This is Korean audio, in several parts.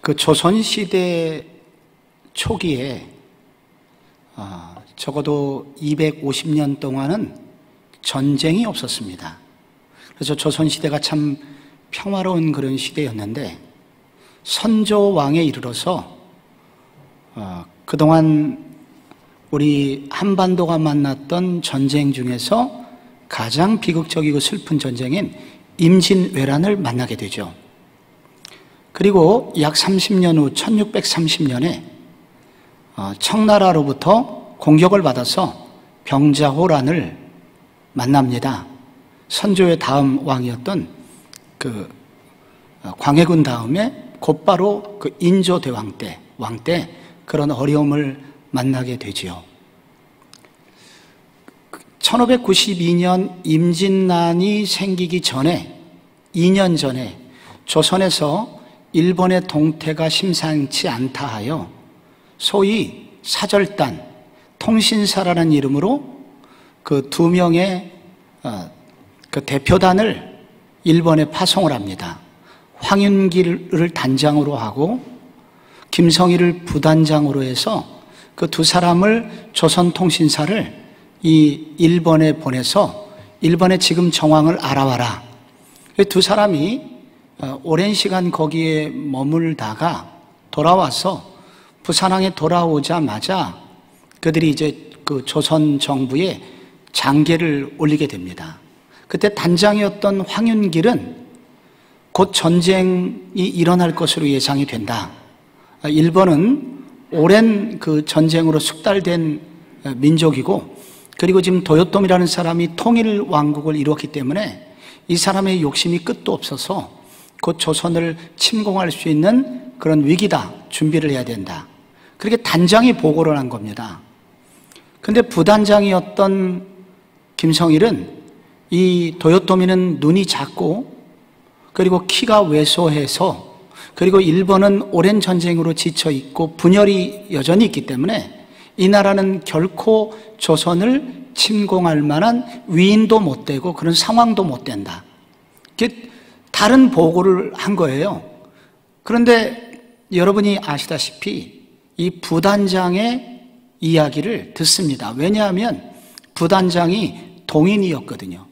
그 조선시대 초기에 적어도 250년 동안은 전쟁이 없었습니다. 그래서 조선시대가 참 평화로운 그런 시대였는데, 선조왕에 이르러서 그동안 우리 한반도가 만났던 전쟁 중에서 가장 비극적이고 슬픈 전쟁인 임진왜란을 만나게 되죠. 그리고 약 30년 후 1630년에 청나라로부터 공격을 받아서 병자호란을 만납니다. 선조의 다음 왕이었던 그 광해군 다음에 곧바로 그 인조대왕 때, 왕 때 그런 어려움을 만나게 되지요. 1592년 임진난이 생기기 전에, 2년 전에 조선에서 일본의 동태가 심상치 않다 하여 소위 사절단, 통신사라는 이름으로 그 2명의 그 대표단을 일본에 파송을 합니다. 황윤길을 단장으로 하고 김성희를 부단장으로 해서 그 2사람을 조선통신사를 이 일본에 보내서 일본의 지금 정황을 알아와라. 2사람이 오랜 시간 거기에 머물다가 돌아와서 부산항에 돌아오자마자 그들이 이제 그 조선 정부에 장계를 올리게 됩니다. 그때 단장이었던 황윤길은 곧 전쟁이 일어날 것으로 예상이 된다. 일본은 오랜 그 전쟁으로 숙달된 민족이고, 그리고 지금 도요토미라는 사람이 통일 왕국을 이루었기 때문에 이 사람의 욕심이 끝도 없어서 곧 조선을 침공할 수 있는 그런 위기다, 준비를 해야 된다. 그렇게 단장이 보고를 한 겁니다. 근데 부단장이었던 김성일은 이 도요토미는 눈이 작고 그리고 키가 왜소해서, 그리고 일본은 오랜 전쟁으로 지쳐 있고 분열이 여전히 있기 때문에 이 나라는 결코 조선을 침공할 만한 위인도 못 되고 그런 상황도 못 된다. 다른 보고를 한 거예요. 그런데 여러분이 아시다시피 이 부단장의 이야기를 듣습니다. 왜냐하면 부단장이 동인이었거든요.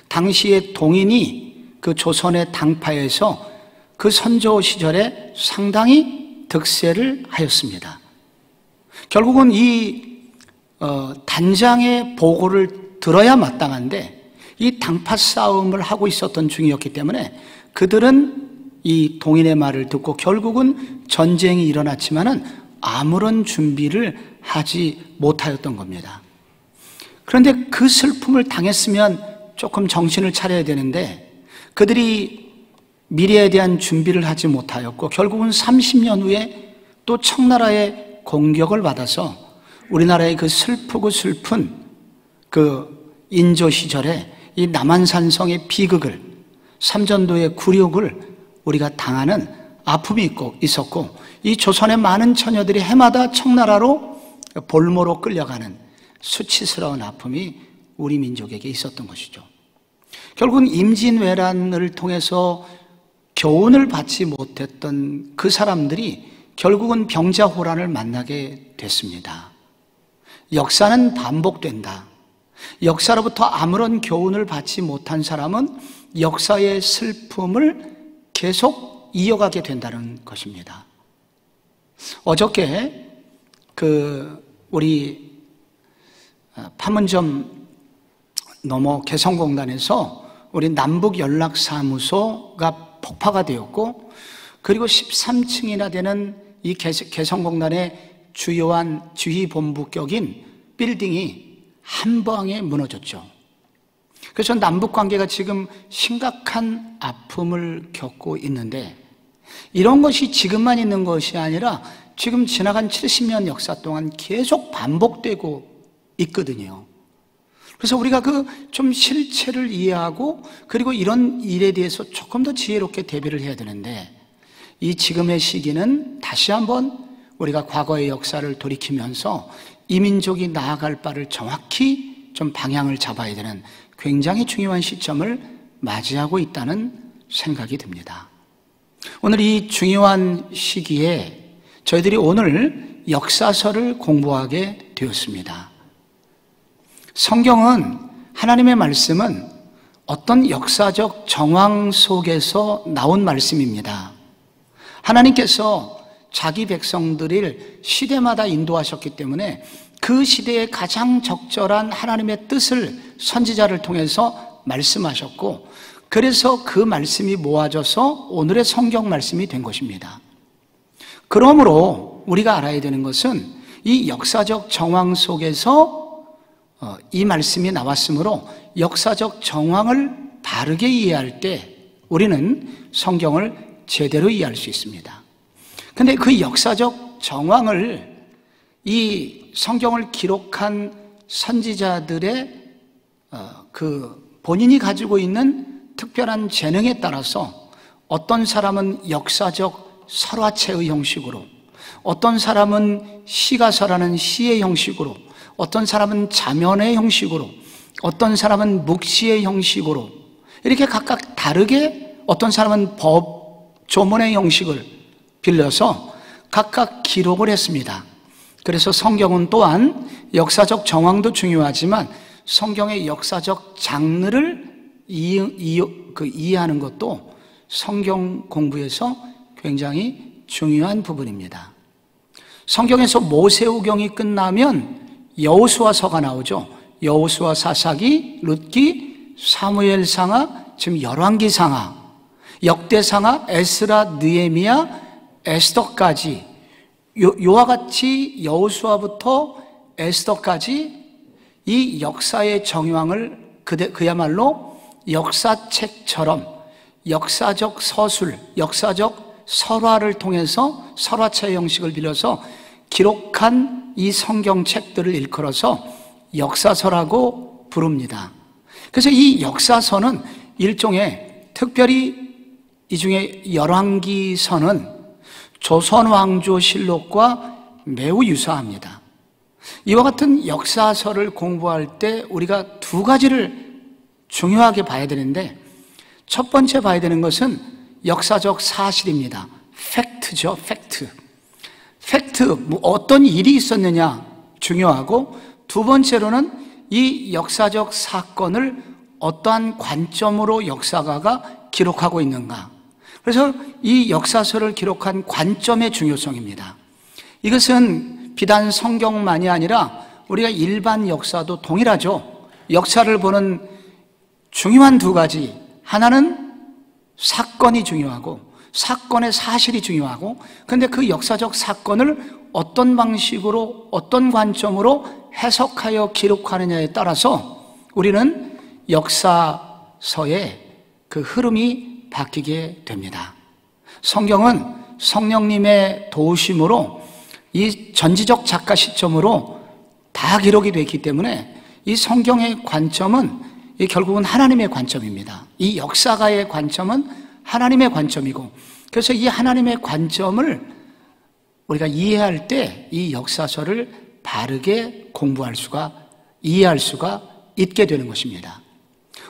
당시에 동인이 그 조선의 당파에서 그 선조 시절에 상당히 득세를 하였습니다. 결국은 이 단장의 보고를 들어야 마땅한데 이 당파 싸움을 하고 있었던 중이었기 때문에 그들은 이 동인의 말을 듣고 결국은 전쟁이 일어났지만은 아무런 준비를 하지 못하였던 겁니다. 그런데 그 슬픔을 당했으면 조금 정신을 차려야 되는데 그들이 미래에 대한 준비를 하지 못하였고 결국은 30년 후에 또 청나라의 공격을 받아서 우리나라의 그 슬프고 슬픈 그 인조 시절에 이 남한산성의 비극을, 삼전도의 굴욕을 우리가 당하는 아픔이 있었고 이 조선의 많은 처녀들이 해마다 청나라로 볼모로 끌려가는 수치스러운 아픔이 우리 민족에게 있었던 것이죠. 결국은 임진왜란을 통해서 교훈을 받지 못했던 그 사람들이 결국은 병자호란을 만나게 됐습니다. 역사는 반복된다. 역사로부터 아무런 교훈을 받지 못한 사람은 역사의 슬픔을 계속 이어가게 된다는 것입니다. 어저께 우리 판문점 넘어 개성공단에서 우리 남북연락사무소가 폭파가 되었고, 그리고 13층이나 되는 이 개성공단의 주요한 지휘본부격인 빌딩이 한 방에 무너졌죠. 그래서 남북관계가 지금 심각한 아픔을 겪고 있는데, 이런 것이 지금만 있는 것이 아니라 지금 지나간 70년 역사 동안 계속 반복되고 있거든요. 그래서 우리가 그 좀 실체를 이해하고 그리고 이런 일에 대해서 조금 더 지혜롭게 대비를 해야 되는데, 이 지금의 시기는 다시 한번 우리가 과거의 역사를 돌이키면서 이 민족이 나아갈 바를 정확히 좀 방향을 잡아야 되는 굉장히 중요한 시점을 맞이하고 있다는 생각이 듭니다. 오늘 이 중요한 시기에 저희들이 오늘 역사서를 공부하게 되었습니다. 성경은, 하나님의 말씀은 어떤 역사적 정황 속에서 나온 말씀입니다. 하나님께서 자기 백성들을 시대마다 인도하셨기 때문에 그 시대에 가장 적절한 하나님의 뜻을 선지자를 통해서 말씀하셨고, 그래서 그 말씀이 모아져서 오늘의 성경 말씀이 된 것입니다. 그러므로 우리가 알아야 되는 것은 이 역사적 정황 속에서 이 말씀이 나왔으므로 역사적 정황을 바르게 이해할 때 우리는 성경을 제대로 이해할 수 있습니다. 근데 그 역사적 정황을 이 성경을 기록한 선지자들의 그 본인이 가지고 있는 특별한 재능에 따라서 어떤 사람은 역사적 설화체의 형식으로, 어떤 사람은 시가서라는 시의 형식으로, 어떤 사람은 자면의 형식으로, 어떤 사람은 묵시의 형식으로, 이렇게 각각 다르게, 어떤 사람은 조문의 형식을 빌려서 각각 기록을 했습니다. 그래서 성경은 또한 역사적 정황도 중요하지만 성경의 역사적 장르를 이해하는 것도 성경 공부에서 굉장히 중요한 부분입니다. 성경에서 모세오경이 끝나면 여호수아서가 나오죠. 여호수아, 사사기, 룻기, 사무엘상하, 지금 열왕기상하, 역대상하, 에스라, 느헤미야, 에스더까지, 요와 같이 여호수아부터 에스더까지 이 역사의 정황을 그야말로 역사책처럼 역사적 서술, 역사적 설화를 통해서 설화체 형식을 빌려서 기록한 이 성경책들을 일컬어서 역사서라고 부릅니다. 그래서 이 역사서는 일종의, 특별히 이 중에 열왕기서는 조선왕조실록과 매우 유사합니다. 이와 같은 역사서를 공부할 때 우리가 두 가지를 중요하게 봐야 되는데, 첫 번째 봐야 되는 것은 역사적 사실입니다. 팩트죠, 팩트. 팩트, 어떤 일이 있었느냐 중요하고, 두 번째로는 이 역사적 사건을 어떠한 관점으로 역사가가 기록하고 있는가. 그래서 이 역사서를 기록한 관점의 중요성입니다. 이것은 비단 성경만이 아니라 우리가 일반 역사도 동일하죠. 역사를 보는 중요한 두 가지, 하나는 사건이 중요하고 사건의 사실이 중요하고, 그런데 그 역사적 사건을 어떤 방식으로, 어떤 관점으로 해석하여 기록하느냐에 따라서 우리는 역사서의 그 흐름이 바뀌게 됩니다. 성경은 성령님의 도우심으로 이 전지적 작가 시점으로 다 기록이 되어 있기 때문에 이 성경의 관점은 결국은 하나님의 관점입니다. 이 역사가의 관점은 하나님의 관점이고, 그래서 이 하나님의 관점을 우리가 이해할 때 이 역사서를 바르게 공부할 수가, 이해할 수가 있게 되는 것입니다.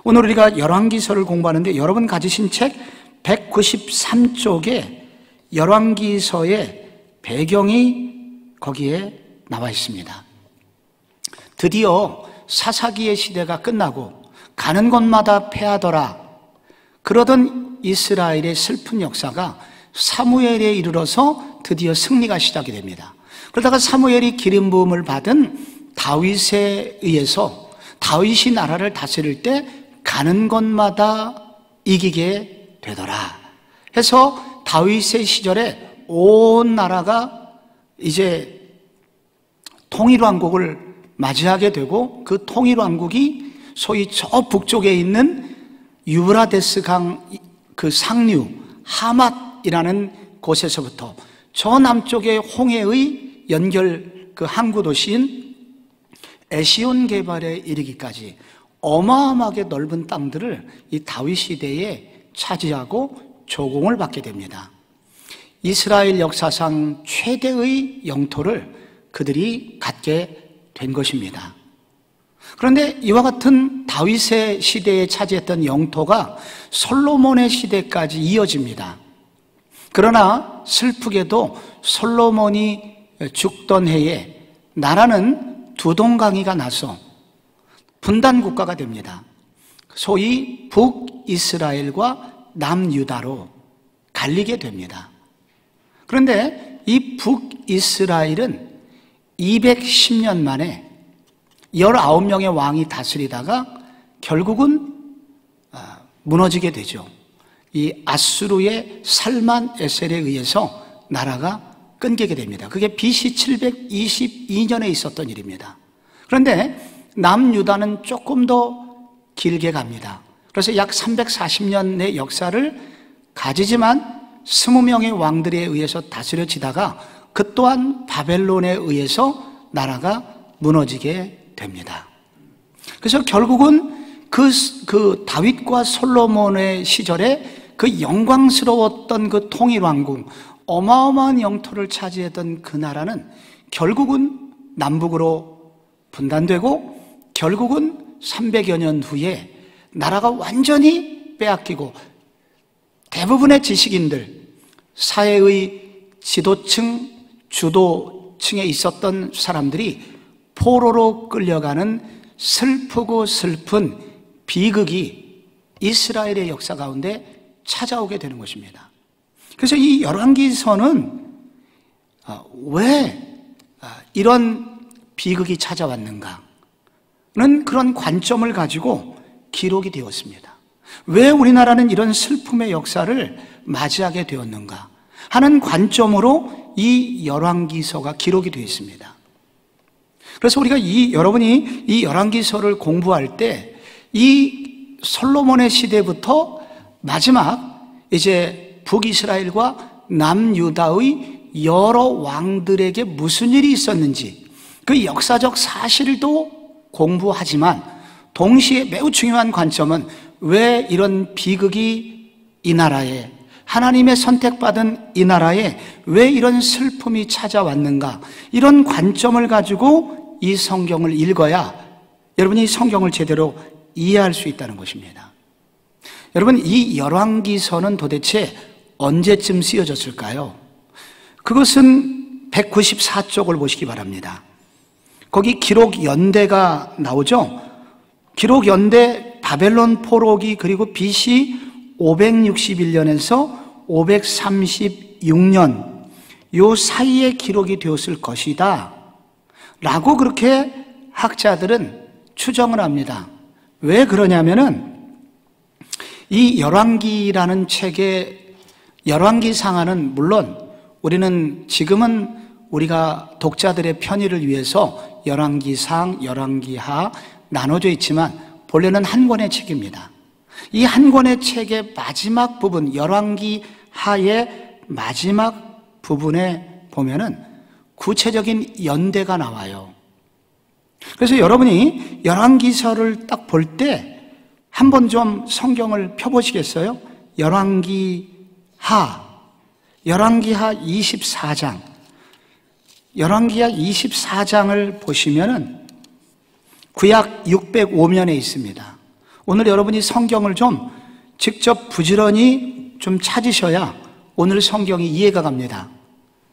오늘 우리가 열왕기서를 공부하는데, 여러분 가지신 책 193쪽에 열왕기서의 배경이 거기에 나와 있습니다. 드디어 사사기의 시대가 끝나고 가는 곳마다 패하더라 그러던 이스라엘의 슬픈 역사가 사무엘에 이르러서 드디어 승리가 시작이 됩니다. 그러다가 사무엘이 기름 부음을 받은 다윗에 의해서 다윗이 나라를 다스릴 때 가는 곳마다 이기게 되더라 해서 다윗의 시절에 온 나라가 이제 통일왕국을 맞이하게 되고, 그 통일왕국이 소위 저 북쪽에 있는 유브라데스 강 그 상류 하맛이라는 곳에서부터 저 남쪽의 홍해의 연결 그 항구 도시인 에시온 게발에 이르기까지 어마어마하게 넓은 땅들을 이 다윗 시대에 차지하고 조공을 받게 됩니다. 이스라엘 역사상 최대의 영토를 그들이 갖게 된 것입니다. 그런데 이와 같은 다윗의 시대에 차지했던 영토가 솔로몬의 시대까지 이어집니다. 그러나 슬프게도 솔로몬이 죽던 해에 나라는 두 동강이가 나서 분단 국가가 됩니다. 소위 북이스라엘과 남유다로 갈리게 됩니다. 그런데 이 북이스라엘은 210년 만에 19명의 왕이 다스리다가 결국은 무너지게 되죠. 이 아수르의 살만 에셀에 의해서 나라가 끊기게 됩니다. 그게 BC 722년에 있었던 일입니다. 그런데 남유다는 조금 더 길게 갑니다. 그래서 약 340년의 역사를 가지지만 20명의 왕들에 의해서 다스려지다가 그 또한 바벨론에 의해서 나라가 무너지게 됩니다. 그래서 결국은 그 다윗과 솔로몬의 시절에 그 영광스러웠던 그 통일왕국, 어마어마한 영토를 차지했던 그 나라는 결국은 남북으로 분단되고 결국은 300여 년 후에 나라가 완전히 빼앗기고 대부분의 지식인들, 사회의 지도층, 주도층에 있었던 사람들이 포로로 끌려가는 슬프고 슬픈 비극이 이스라엘의 역사 가운데 찾아오게 되는 것입니다. 그래서 이 열왕기서는 왜 이런 비극이 찾아왔는가는 그런 관점을 가지고 기록이 되었습니다. 왜 우리나라는 이런 슬픔의 역사를 맞이하게 되었는가 하는 관점으로 이 열왕기서가 기록이 되어 있습니다. 그래서 우리가 여러분이 이 열왕기서를 공부할 때 이 솔로몬의 시대부터 마지막 이제 북이스라엘과 남유다의 여러 왕들에게 무슨 일이 있었는지 그 역사적 사실도 공부하지만 동시에 매우 중요한 관점은 왜 이런 비극이 이 나라에, 하나님의 선택받은 이 나라에 왜 이런 슬픔이 찾아왔는가, 이런 관점을 가지고 이 성경을 읽어야 여러분이 성경을 제대로 이해할 수 있다는 것입니다. 여러분, 이 열왕기서는 도대체 언제쯤 쓰여졌을까요? 그것은 194쪽을 보시기 바랍니다. 거기 기록 연대가 나오죠? 기록 연대 바벨론 포로기 그리고 BC 561년에서 536년 요 사이에 기록이 되었을 것이다 라고 그렇게 학자들은 추정을 합니다. 왜 그러냐면은 이 열왕기라는 책의 열왕기상하는 물론 우리는 지금은 우리가 독자들의 편의를 위해서 열왕기상, 열왕기하 나눠져 있지만 본래는 한 권의 책입니다. 이 한 권의 책의 마지막 부분, 열왕기하의 마지막 부분에 보면은 구체적인 연대가 나와요. 그래서 여러분이 열왕기서를 딱 볼 때 한번 좀 성경을 펴보시겠어요? 열왕기하 24장. 열왕기하 24장을 보시면은 구약 605면에 있습니다. 오늘 여러분이 성경을 좀 직접 부지런히 좀 찾으셔야 오늘 성경이 이해가 갑니다.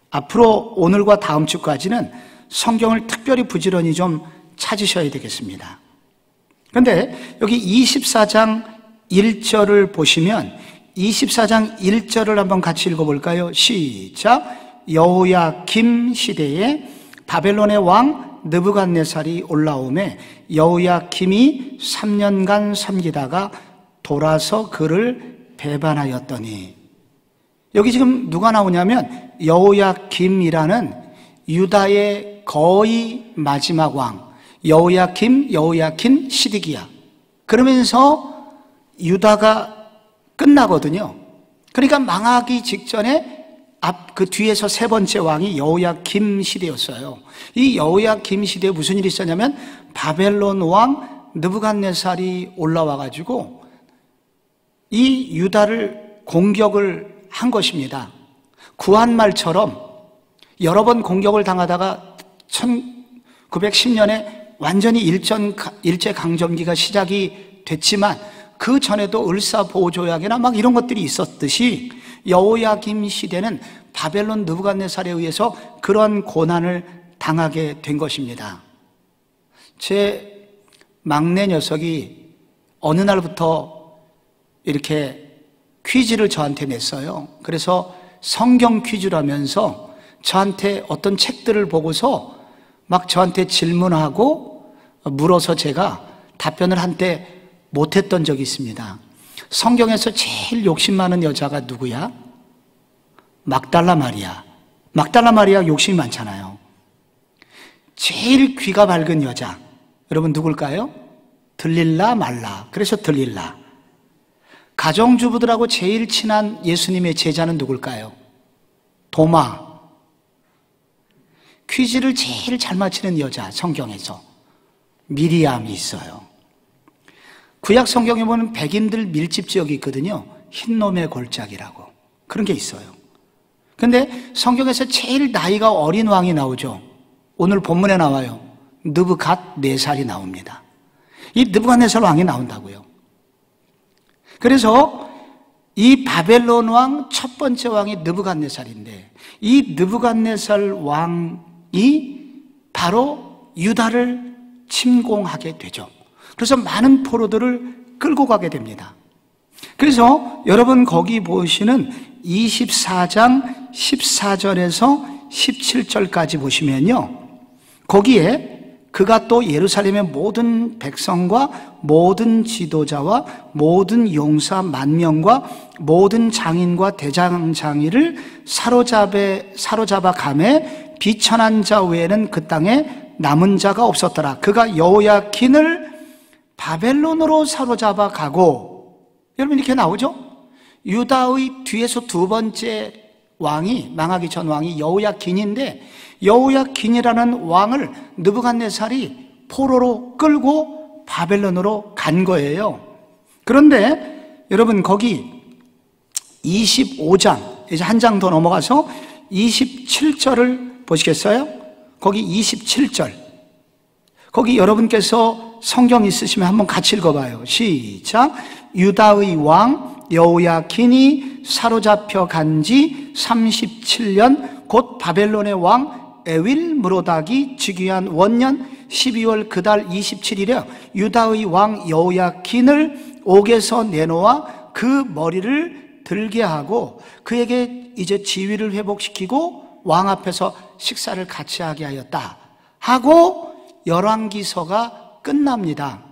앞으로 오늘과 다음 주까지는 성경을 특별히 부지런히 좀 찾으셔야 되겠습니다. 그런데 여기 24장 1절을 보시면 24장 1절을 한번 같이 읽어볼까요? 시작! 여호야김 시대에 바벨론의 왕 느부갓네살이 올라오매 여호야김이 3년간 섬기다가 돌아서 그를 배반하였더니, 여기 지금 누가 나오냐면 여호야김이라는 유다의 거의 마지막 왕, 여호야김, 시드기야. 그러면서 유다가 끝나거든요. 그러니까 망하기 직전에 그 뒤에서 세 번째 왕이 여호야김 시대였어요. 이 여호야김 시대에 무슨 일이 있었냐면 바벨론 왕 느부갓네살이 올라와가지고 이 유다를 공격을 한 것입니다. 구한말처럼 여러 번 공격을 당하다가 1910년에 완전히 일제강점기가 시작이 됐지만 그 전에도 을사보호조약이나 막 이런 것들이 있었듯이 여호야김 시대는 바벨론 느부갓네살에 의해서 그런 고난을 당하게 된 것입니다. 제 막내 녀석이 어느 날부터 이렇게 퀴즈를 저한테 냈어요. 그래서 성경 퀴즈라면서 저한테 어떤 책들을 보고서 막 저한테 질문하고 물어서 제가 답변을 한때 못했던 적이 있습니다. 성경에서 제일 욕심 많은 여자가 누구야? 막달라 마리아. 막달라 마리아 욕심이 많잖아요. 제일 귀가 밝은 여자, 여러분 누굴까요? 들릴라 말라. 그래서 들릴라. 가정주부들하고 제일 친한 예수님의 제자는 누굴까요? 도마. 퀴즈를 제일 잘 맞히는 여자, 성경에서 미리암이 있어요. 구약 성경에 보면 백인들 밀집 지역이 있거든요. 흰놈의 골짜기라고. 그런 게 있어요. 근데 성경에서 제일 나이가 어린 왕이 나오죠. 오늘 본문에 나와요. 느부갓네살이 나옵니다. 이 느부갓네살 왕이 나온다고요. 그래서 이 바벨론 왕 첫 번째 왕이 느부갓네살인데, 이 느부갓네살 왕이 바로 유다를 침공하게 되죠. 그래서 많은 포로들을 끌고 가게 됩니다. 그래서 여러분 거기 보시는 24장 14절에서 17절까지 보시면요, 거기에 그가 또 예루살렘의 모든 백성과 모든 지도자와 모든 용사 10,000명과 모든 장인과 대장장이를 사로잡아 가매 비천한 자 외에는 그 땅에 남은 자가 없었더라. 그가 여호야킨을 바벨론으로 사로잡아 가고, 여러분 이렇게 나오죠? 유다의 뒤에서 두 번째 왕이, 망하기 전 왕이 여호야킨인데, 여호야킨이라는 왕을 느부갓네살이 포로로 끌고 바벨론으로 간 거예요. 그런데 여러분 거기 25장, 이제 한 장 더 넘어가서 27절을 보시겠어요? 거기 27절. 거기 여러분께서 성경 있으시면 한번 같이 읽어봐요. 시작. 유다의 왕 여호야킨이 사로잡혀 간 지 37년 곧 바벨론의 왕 에윌므로닥이 즉위한 원년 12월 그달 27일에 유다의 왕 여호야킨을 옥에서 내놓아 그 머리를 들게 하고 그에게 이제 지위를 회복시키고 왕 앞에서 식사를 같이 하게 하였다 하고 열왕기서가 끝납니다.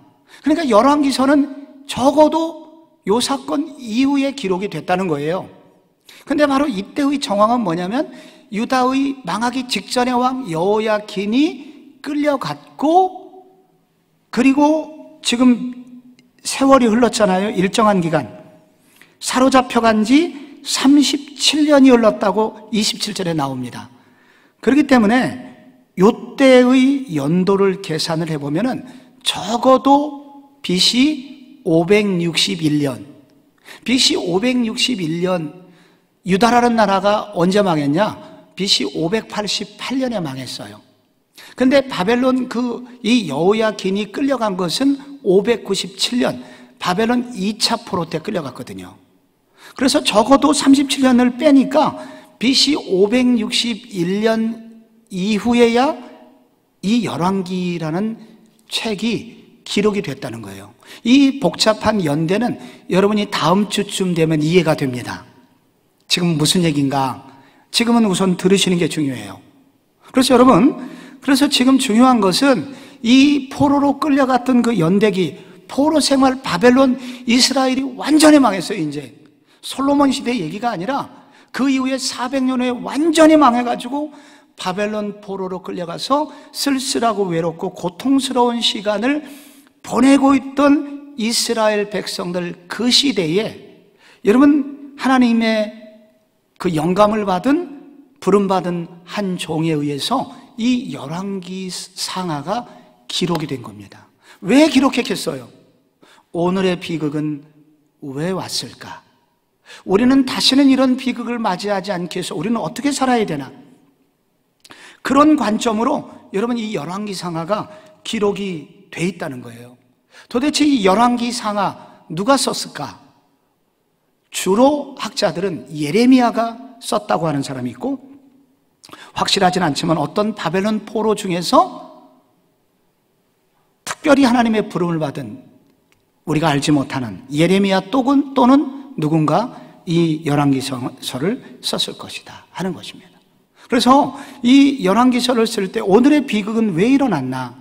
그러니까 열왕기서는 적어도 요 사건 이후에 기록이 됐다는 거예요. 근데 바로 이때의 정황은 뭐냐면, 유다의 망하기 직전의 왕 여호야킨이 끌려갔고, 그리고 지금 세월이 흘렀잖아요. 일정한 기간. 사로잡혀간 지 37년이 흘렀다고 27절에 나옵니다. 그렇기 때문에 요때의 연도를 계산을 해보면은 적어도 BC 561년, BC 561년, 유다라는 나라가 언제 망했냐? BC 588년에 망했어요. 근데 바벨론 이 여호야킨이 끌려간 것은 597년, 바벨론 2차 포로 때 끌려갔거든요. 그래서 적어도 37년을 빼니까 BC 561년 이후에야 이 열왕기라는 책이 기록이 됐다는 거예요. 이 복잡한 연대는 여러분이 다음 주쯤 되면 이해가 됩니다. 지금 무슨 얘기인가? 지금은 우선 들으시는 게 중요해요. 그래서 여러분, 그래서 지금 중요한 것은 이 포로로 끌려갔던 그 연대기, 포로 생활, 바벨론, 이스라엘이 완전히 망했어요. 이제 솔로몬 시대 얘기가 아니라 그 이후에 400년 후에 완전히 망해가지고 바벨론 포로로 끌려가서 쓸쓸하고 외롭고 고통스러운 시간을 보내고 있던 이스라엘 백성들, 그 시대에 여러분 하나님의 그 영감을 받은, 부름받은 한 종에 의해서 이 열왕기 상하가 기록이 된 겁니다. 왜 기록했겠어요? 오늘의 비극은 왜 왔을까? 우리는 다시는 이런 비극을 맞이하지 않기 위해서 우리는 어떻게 살아야 되나? 그런 관점으로 여러분 이 열왕기 상하가 기록이 돼 있다는 거예요. 도대체 이 열왕기 상하 누가 썼을까? 주로 학자들은 예레미야가 썼다고 하는 사람이 있고, 확실하진 않지만 어떤 바벨론 포로 중에서 특별히 하나님의 부름을 받은 우리가 알지 못하는 예레미야 또는 누군가 이 열왕기서를 썼을 것이다 하는 것입니다. 그래서 이 열왕기서를 쓸 때 오늘의 비극은 왜 일어났나?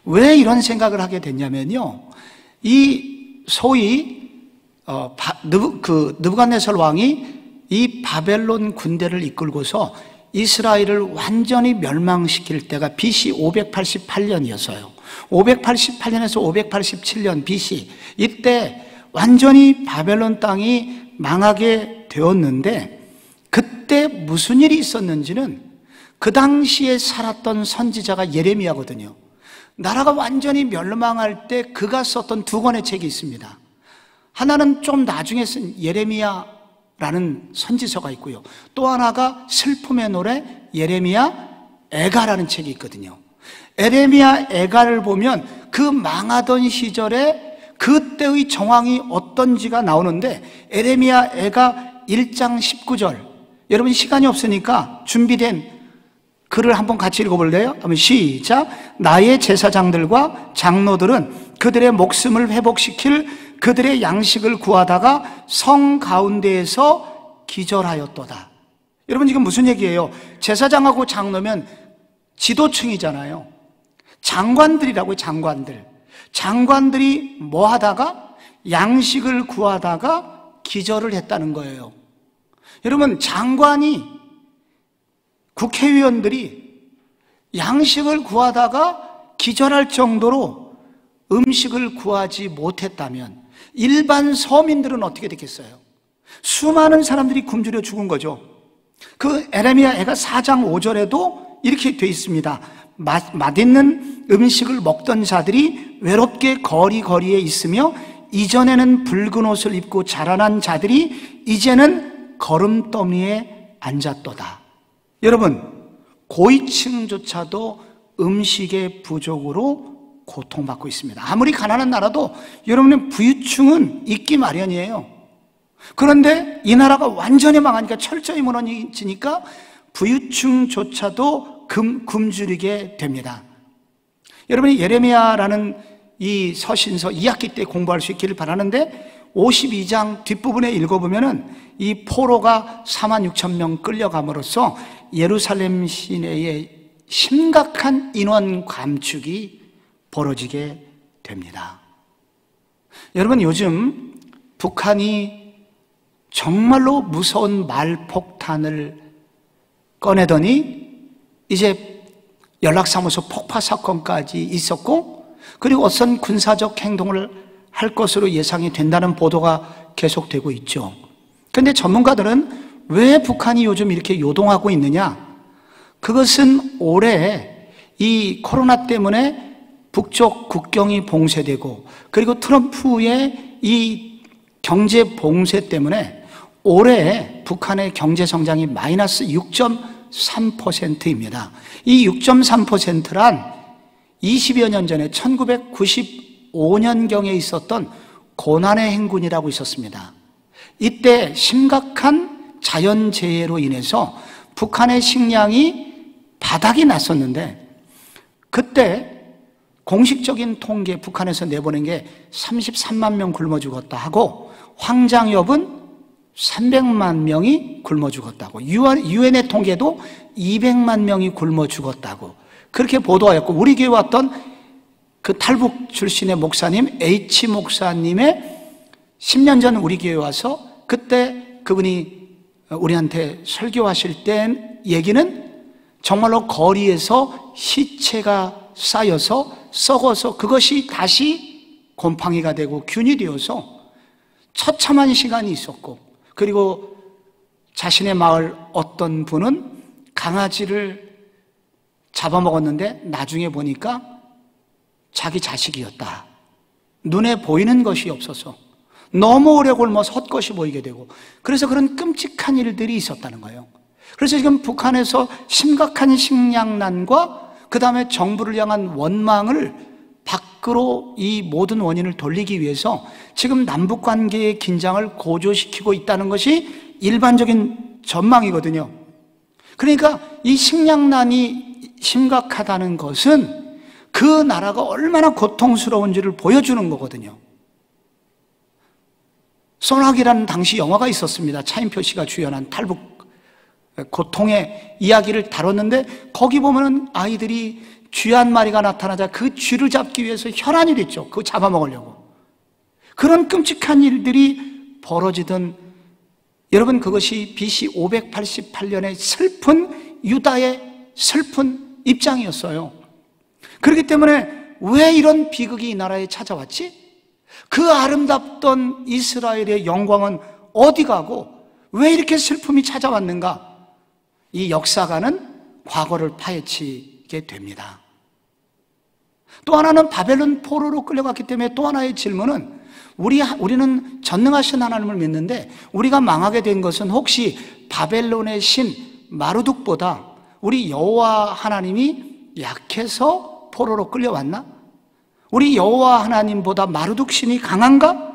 왜 이런 생각을 하게 됐냐면요, 이 소위 느부갓네살 왕이 이 바벨론 군대를 이끌고서 이스라엘을 완전히 멸망시킬 때가 BC 588년이었어요. 588년에서 587년 BC, 이때 완전히 바벨론 땅이 망하게 되었는데, 그때 무슨 일이 있었는지는 그 당시에 살았던 선지자가 예레미야거든요. 나라가 완전히 멸망할 때 그가 썼던 두 권의 책이 있습니다. 하나는 좀 나중에 쓴 예레미야라는 선지서가 있고요, 또 하나가 슬픔의 노래 예레미야 애가라는 책이 있거든요. 예레미야 애가를 보면 그 망하던 시절에 그때의 정황이 어떤지가 나오는데, 예레미야 애가 1장 19절, 여러분 시간이 없으니까 준비된 글을 한번 같이 읽어볼래요? 한번 시작. 나의 제사장들과 장로들은 그들의 목숨을 회복시킬 그들의 양식을 구하다가 성 가운데에서 기절하였도다. 여러분 지금 무슨 얘기예요? 제사장하고 장로면 지도층이잖아요. 장관들이라고요. 장관들이 뭐 하다가 양식을 구하다가 기절을 했다는 거예요. 여러분, 장관이, 국회의원들이 양식을 구하다가 기절할 정도로 음식을 구하지 못했다면 일반 서민들은 어떻게 됐겠어요? 수많은 사람들이 굶주려 죽은 거죠. 그 예레미야 애가 4장 5절에도 이렇게 돼 있습니다. 맛있는 음식을 먹던 자들이 외롭게 거리거리에 있으며, 이전에는 붉은 옷을 입고 자라난 자들이 이제는 거름더미에 앉았도다. 여러분, 고위층조차도 음식의 부족으로 고통받고 있습니다. 아무리 가난한 나라도 여러분의 부유층은 있기 마련이에요. 그런데 이 나라가 완전히 망하니까, 철저히 무너지니까 부유층조차도 굶주리게 됩니다. 여러분이 예레미야라는 이 서신서 2학기 때 공부할 수 있기를 바라는데, 52장 뒷부분에 읽어보면은 이 포로가 46,000명 끌려감으로써 예루살렘 시내에 심각한 인원 감축이 벌어지게 됩니다. 여러분, 요즘 북한이 정말로 무서운 말폭탄을 꺼내더니 이제 연락사무소 폭파 사건까지 있었고, 그리고 어떤 군사적 행동을 할 것으로 예상이 된다는 보도가 계속되고 있죠. 그런데 전문가들은 왜 북한이 요즘 이렇게 요동하고 있느냐? 그것은 올해 이 코로나 때문에 북쪽 국경이 봉쇄되고, 그리고 트럼프의 이 경제 봉쇄 때문에 올해 북한의 경제 성장이 마이너스 6.3%입니다. 이 6.3%란 20여 년 전에 1995년경에 있었던 고난의 행군이라고 있었습니다. 이때 심각한 자연재해로 인해서 북한의 식량이 바닥이 났었는데, 그때 공식적인 통계 북한에서 내보낸 게 33만 명 굶어 죽었다 하고, 황장엽은 300만 명이 굶어 죽었다고, 유엔의 통계도 200만 명이 굶어 죽었다고 그렇게 보도하였고, 우리 교회 왔던 그 탈북 출신의 목사님 H 목사님의 10년 전 우리 교회 와서 그때 그분이 우리한테 설교하실 때 얘기는, 정말로 거리에서 시체가 쌓여서 썩어서 그것이 다시 곰팡이가 되고 균이 되어서 처참한 시간이 있었고, 그리고 자신의 마을 어떤 분은 강아지를 잡아먹었는데 나중에 보니까 자기 자식이었다. 눈에 보이는 것이 없어서 너무 오래 굶어서 헛것이 보이게 되고, 그래서 그런 끔찍한 일들이 있었다는 거예요. 그래서 지금 북한에서 심각한 식량난과 그 다음에 정부를 향한 원망을 밖으로 이 모든 원인을 돌리기 위해서 지금 남북 관계의 긴장을 고조시키고 있다는 것이 일반적인 전망이거든요. 그러니까 이 식량난이 심각하다는 것은 그 나라가 얼마나 고통스러운지를 보여주는 거거든요. 소나기라는 당시 영화가 있었습니다. 차인표 씨가 주연한 탈북 고통의 이야기를 다뤘는데, 거기 보면은 아이들이 쥐 한 마리가 나타나자 그 쥐를 잡기 위해서 혈안이 됐죠. 그거 잡아먹으려고. 그런 끔찍한 일들이 벌어지던, 여러분, 그것이 BC 588년의 슬픈 유다의 슬픈 입장이었어요. 그렇기 때문에 왜 이런 비극이 이 나라에 찾아왔지? 그 아름답던 이스라엘의 영광은 어디 가고 왜 이렇게 슬픔이 찾아왔는가? 이 역사가는 과거를 파헤치게 됩니다. 또 하나는 바벨론 포로로 끌려갔기 때문에 또 하나의 질문은, 우리는 전능하신 하나님을 믿는데 우리가 망하게 된 것은 혹시 바벨론의 신 마르둑보다 우리 여호와 하나님이 약해서 포로로 끌려왔나? 우리 여호와 하나님보다 마르둑 신이 강한가?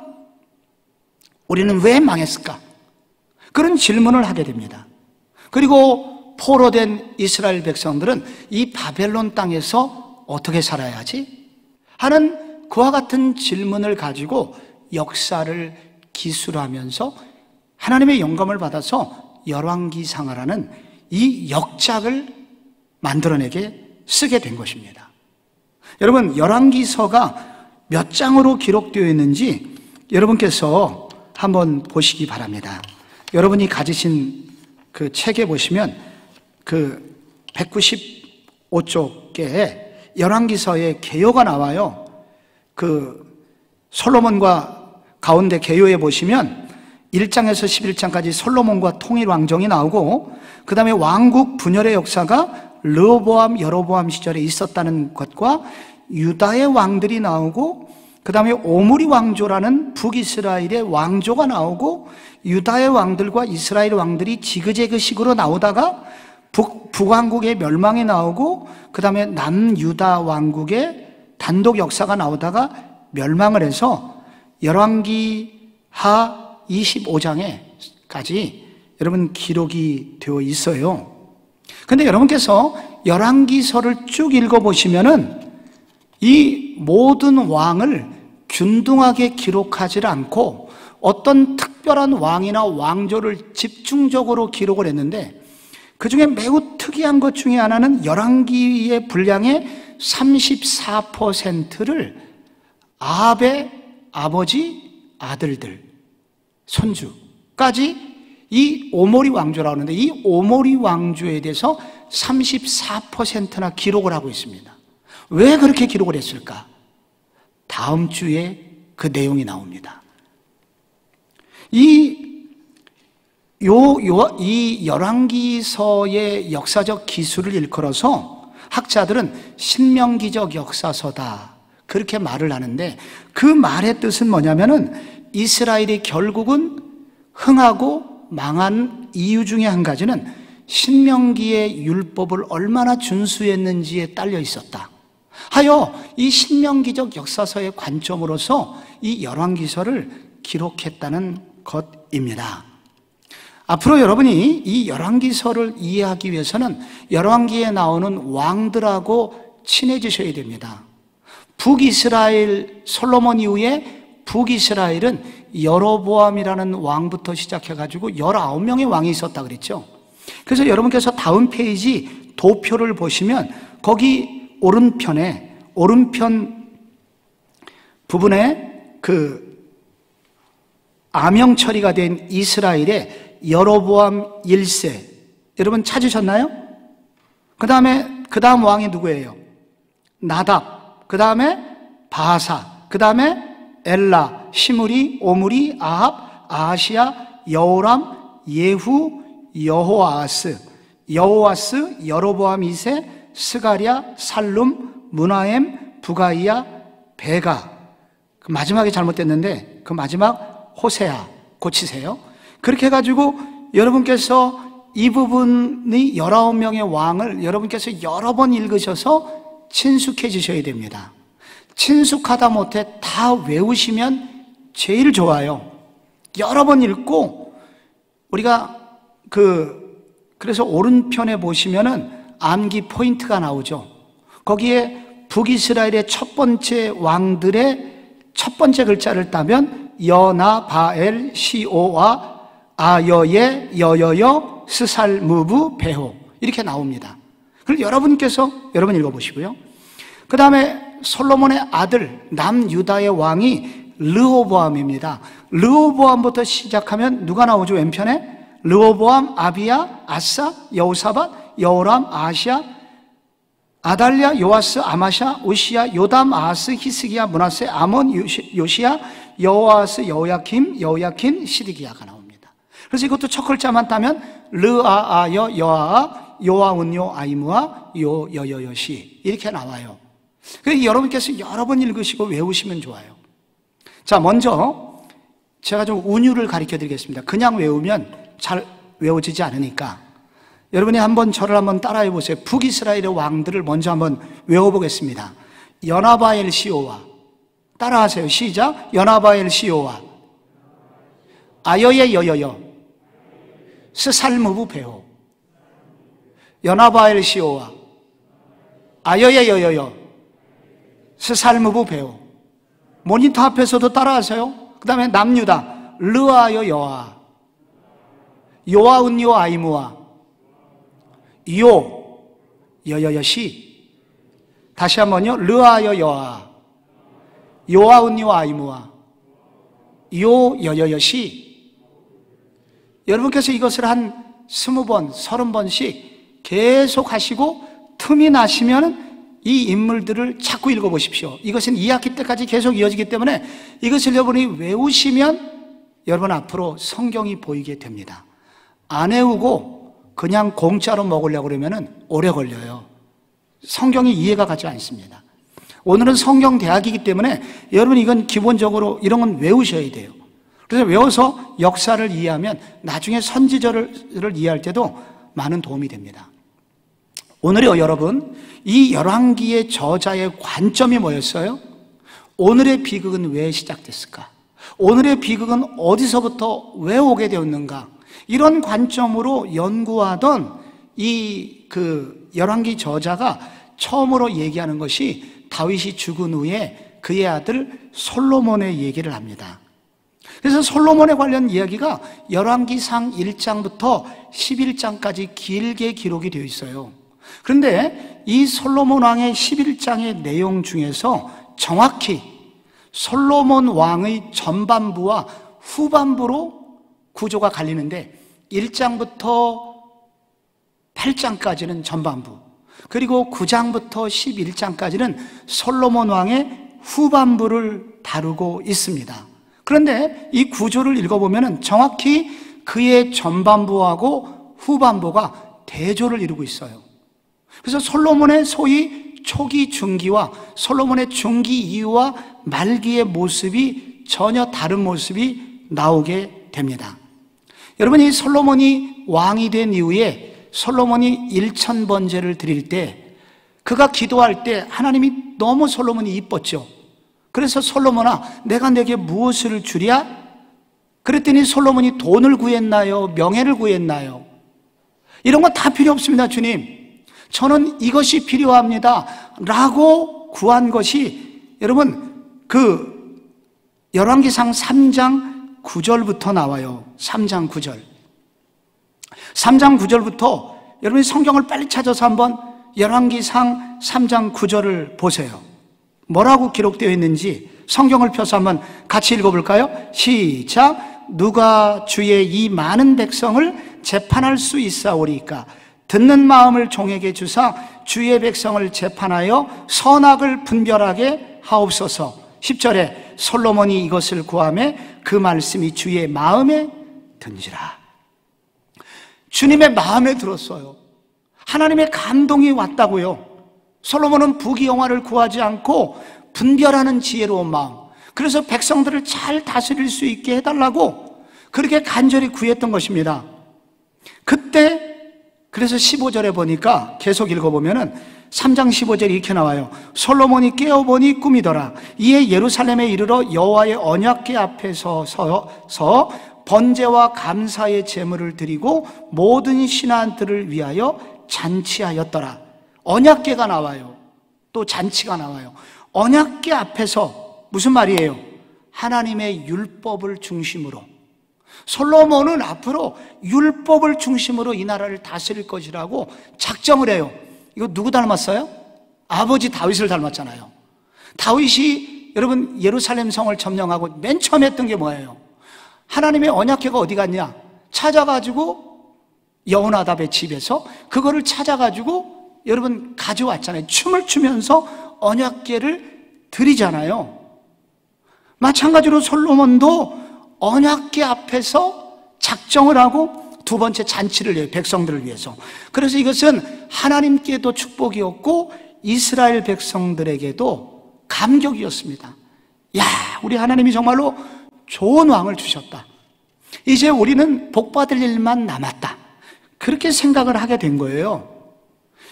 우리는 왜 망했을까? 그런 질문을 하게 됩니다. 그리고 포로된 이스라엘 백성들은 이 바벨론 땅에서 어떻게 살아야 하지? 하는 그와 같은 질문을 가지고 역사를 기술하면서 하나님의 영감을 받아서 열왕기상하라는 이 역작을 만들어내게 쓰게 된 것입니다. 여러분, 열왕기서가 몇 장으로 기록되어 있는지 여러분께서 한번 보시기 바랍니다. 여러분이 가지신 그 책에 보시면 그 195쪽에 열왕기서의 개요가 나와요. 그 솔로몬과 가운데 개요에 보시면 1장에서 11장까지 솔로몬과 통일 왕정이 나오고, 그 다음에 왕국 분열의 역사가 르호보암, 여로보암 시절에 있었다는 것과 유다의 왕들이 나오고, 그 다음에 오므리 왕조라는 북이스라엘의 왕조가 나오고, 유다의 왕들과 이스라엘 왕들이 지그재그식으로 나오다가 북왕국의 멸망이 나오고, 그 다음에 남유다 왕국의 단독 역사가 나오다가 멸망을 해서 열왕기하 25장에까지 여러분 기록이 되어 있어요. 근데 여러분께서 열왕기서를 쭉 읽어보시면은 이 모든 왕을 균등하게 기록하지 않고 어떤 특별한 왕이나 왕조를 집중적으로 기록을 했는데, 그 중에 매우 특이한 것 중에 하나는 열왕기의 분량의 34%를 아합의 아버지, 아들들, 손주까지 이 오모리 왕조라고 하는데, 이 오모리 왕조에 대해서 34%나 기록을 하고 있습니다. 왜 그렇게 기록을 했을까? 다음 주에 그 내용이 나옵니다. 이 열왕기서의 역사적 기술을 일컬어서 학자들은 신명기적 역사서다, 그렇게 말을 하는데, 그 말의 뜻은 뭐냐면은 이스라엘이 결국은 흥하고 망한 이유 중에 한 가지는 신명기의 율법을 얼마나 준수했는지에 딸려 있었다 하여 이 신명기적 역사서의 관점으로서 이 열왕기서를 기록했다는 것입니다. 앞으로 여러분이 이 열왕기서를 이해하기 위해서는 열왕기에 나오는 왕들하고 친해지셔야 됩니다. 북이스라엘, 솔로몬 이후에 북이스라엘은 여로보암이라는 왕부터 시작해가지고 19명의 왕이 있었다 그랬죠. 그래서 여러분께서 다음 페이지 도표를 보시면 거기 오른편 부분에 그 아명 처리가 된 이스라엘의 여로보암 1세, 여러분 찾으셨나요? 그 다음 왕이 누구예요? 나답, 그 다음에 바사, 그 다음에 엘라, 시므리, 오므리, 아합, 아하시야, 여호람, 예후, 여호아스, 여로보암 2세, 스가랴, 살룸, 무나엠, 부가이야, 베가. 그 마지막에 잘못됐는데 그 마지막 호세아 고치세요. 그렇게 해가지고 여러분께서 이 부분이 19명의 왕을 여러분께서 여러 번 읽으셔서 친숙해지셔야 됩니다. 친숙하다 못해 다 외우시면 제일 좋아요. 여러 번 읽고 우리가 그래서 오른편에 보시면은 암기 포인트가 나오죠. 거기에 북이스라엘의 첫 번째 왕들의 첫 번째 글자를 따면 여나 바엘 시오와 아여예 여여여 스살무브 베호 이렇게 나옵니다. 그럼 여러분 읽어보시고요. 그 다음에 솔로몬의 아들 남유다의 왕이 르호보암입니다. 르호보암부터 시작하면 누가 나오죠? 왼편에 르호보암, 아비야, 아사, 여호사밧, 여호람, 아시야, 아달랴, 요아스, 아마샤, 우시야, 요담, 아하스, 히스기야, 므낫세, 아몬, 요시야, 여호아스, 여호야킴, 여호야킨, 시드기야가 나옵니다. 그래서 이것도 첫 글자만 따면 르아아여, 여아아, 요아운요, 아이무아, 요여여여시 이렇게 나와요. 그래서 여러분께서 여러 번 읽으시고 외우시면 좋아요. 자, 먼저 제가 좀 운율을 가르쳐 드리겠습니다. 그냥 외우면 잘 외워지지 않으니까 여러분이 저를 한번 따라해 보세요. 북이스라엘의 왕들을 먼저 한번 외워보겠습니다. 여나바엘 시오와 따라하세요. 시작. 여나바엘 시오와 아여예 여여여 스살무브 베호. 여나바엘 시오와 아여예 여여여 스살무브 베호. 모니터 앞에서도 따라하세요. 그 다음에 남유다 르아여 여아 요아운요 아이무아 요 여여여시. 다시 한번요. 르아여 여아 요아운요 아이무아 요 여여여시. 여러분께서 이것을 한 20번, 30번씩 계속 하시고 틈이 나시면 이 인물들을 자꾸 읽어보십시오. 이것은 2학기 때까지 계속 이어지기 때문에 이것을 여러분이 외우시면 여러분 앞으로 성경이 보이게 됩니다. 안 외우고 그냥 공짜로 먹으려고 그러면 오래 걸려요. 성경이 이해가 가지 않습니다. 오늘은 성경 대학이기 때문에 여러분 이건 기본적으로 이런 건 외우셔야 돼요. 그래서 외워서 역사를 이해하면 나중에 선지자를 이해할 때도 많은 도움이 됩니다. 오늘요 여러분, 이 열왕기의 저자의 관점이 뭐였어요? 오늘의 비극은 왜 시작됐을까? 오늘의 비극은 어디서부터 왜 오게 되었는가? 이런 관점으로 연구하던 이 열왕기 저자가 처음으로 얘기하는 것이 다윗이 죽은 후에 그의 아들 솔로몬의 얘기를 합니다. 그래서 솔로몬에 관련 이야기가 열왕기상 1장부터 11장까지 길게 기록이 되어 있어요. 그런데 이 솔로몬 왕의 11장의 내용 중에서 정확히 솔로몬 왕의 전반부와 후반부로 구조가 갈리는데 1장부터 8장까지는 전반부, 그리고 9장부터 11장까지는 솔로몬 왕의 후반부를 다루고 있습니다. 그런데 이 구조를 읽어보면 정확히 그의 전반부하고 후반부가 대조를 이루고 있어요. 그래서 솔로몬의 소위 초기 중기와 솔로몬의 중기 이후와 말기의 모습이 전혀 다른 모습이 나오게 됩니다. 여러분, 이 솔로몬이 왕이 된 이후에 솔로몬이 1000번제를 드릴 때 그가 기도할 때 하나님이 너무 솔로몬이 이뻤죠. 그래서 솔로몬아, 내가 내게 무엇을 주랴? 그랬더니 솔로몬이 돈을 구했나요? 명예를 구했나요? 이런 거 다 필요 없습니다. 주님, 저는 이것이 필요합니다 라고 구한 것이 여러분 열왕기상 3장 9절부터 나와요. 3장 9절 3장 9절부터 여러분이 성경을 빨리 찾아서 한번 열왕기상 3장 9절을 보세요. 뭐라고 기록되어 있는지 성경을 펴서 한번 같이 읽어볼까요? 시작. 누가 주의 이 많은 백성을 재판할 수 있사오리까? 듣는 마음을 종에게 주사 주의 백성을 재판하여 선악을 분별하게 하옵소서. 10절에 솔로몬이 이것을 구하매 그 말씀이 주의 마음에 든지라. 주님의 마음에 들었어요. 하나님의 감동이 왔다고요. 솔로몬은 부귀영화를 구하지 않고 분별하는 지혜로운 마음, 그래서 백성들을 잘 다스릴 수 있게 해달라고 그렇게 간절히 구했던 것입니다. 그때 그래서 15절에 보니까 계속 읽어보면은 3장 15절에 이렇게 나와요. 솔로몬이 깨어보니 꿈이더라. 이에 예루살렘에 이르러 여호와의 언약궤 앞에 서서 번제와 감사의 제물을 드리고 모든 신하들을 위하여 잔치하였더라. 언약궤가 나와요. 또 잔치가 나와요. 언약궤 앞에서 무슨 말이에요? 하나님의 율법을 중심으로, 솔로몬은 앞으로 율법을 중심으로 이 나라를 다스릴 것이라고 작정을 해요. 이거 누구 닮았어요? 아버지 다윗을 닮았잖아요. 다윗이 여러분 예루살렘 성을 점령하고 맨 처음 했던 게 뭐예요? 하나님의 언약궤가 어디 갔냐? 찾아가지고 여호나답의 집에서 그거를 찾아가지고 여러분 가져왔잖아요. 춤을 추면서 언약궤를 드리잖아요. 마찬가지로 솔로몬도 언약궤 앞에서 작정을 하고 두 번째 잔치를 해요. 백성들을 위해서. 그래서 이것은 하나님께도 축복이었고 이스라엘 백성들에게도 감격이었습니다. 야, 우리 하나님이 정말로 좋은 왕을 주셨다. 이제 우리는 복받을 일만 남았다. 그렇게 생각을 하게 된 거예요.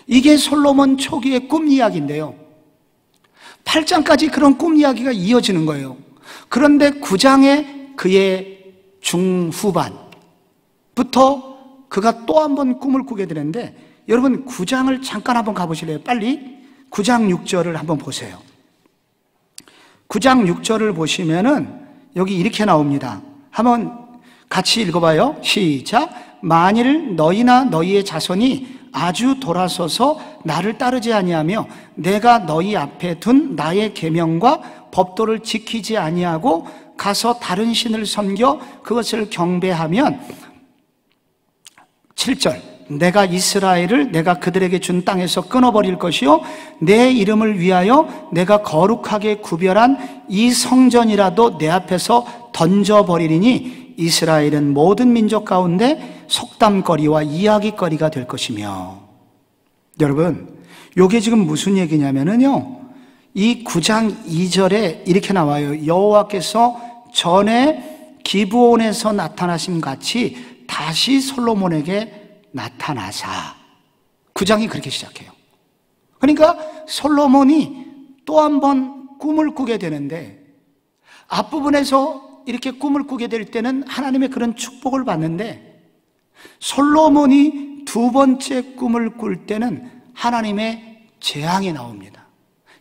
이게 솔로몬 초기의 꿈 이야기인데요. 8장까지 그런 꿈 이야기가 이어지는 거예요. 그런데 9장에 그의 중후반부터 그가 또 한 번 꿈을 꾸게 되는데, 여러분 9장을 잠깐 한번 가보실래요? 빨리 9장 6절을 한번 보세요. 9장 6절을 보시면은 여기 이렇게 나옵니다. 한번 같이 읽어봐요. 시작. 만일 너희나 너희의 자손이 아주 돌아서서 나를 따르지 아니하며 내가 너희 앞에 둔 나의 계명과 법도를 지키지 아니하고 가서 다른 신을 섬겨 그것을 경배하면, 7절, 내가 이스라엘을 내가 그들에게 준 땅에서 끊어버릴 것이요 내 이름을 위하여 내가 거룩하게 구별한 이 성전이라도 내 앞에서 던져버리리니 이스라엘은 모든 민족 가운데 속담거리와 이야기거리가 될 것이며. 여러분, 이게 지금 무슨 얘기냐면요, 이 9장 2절에 이렇게 나와요. 여호와께서 전에 기브온에서 나타나심 같이 다시 솔로몬에게 나타나사. 9장이 그렇게 시작해요. 그러니까 솔로몬이 또 한 번 꿈을 꾸게 되는데, 앞부분에서 이렇게 꿈을 꾸게 될 때는 하나님의 그런 축복을 받는데, 솔로몬이 두 번째 꿈을 꿀 때는 하나님의 재앙이 나옵니다.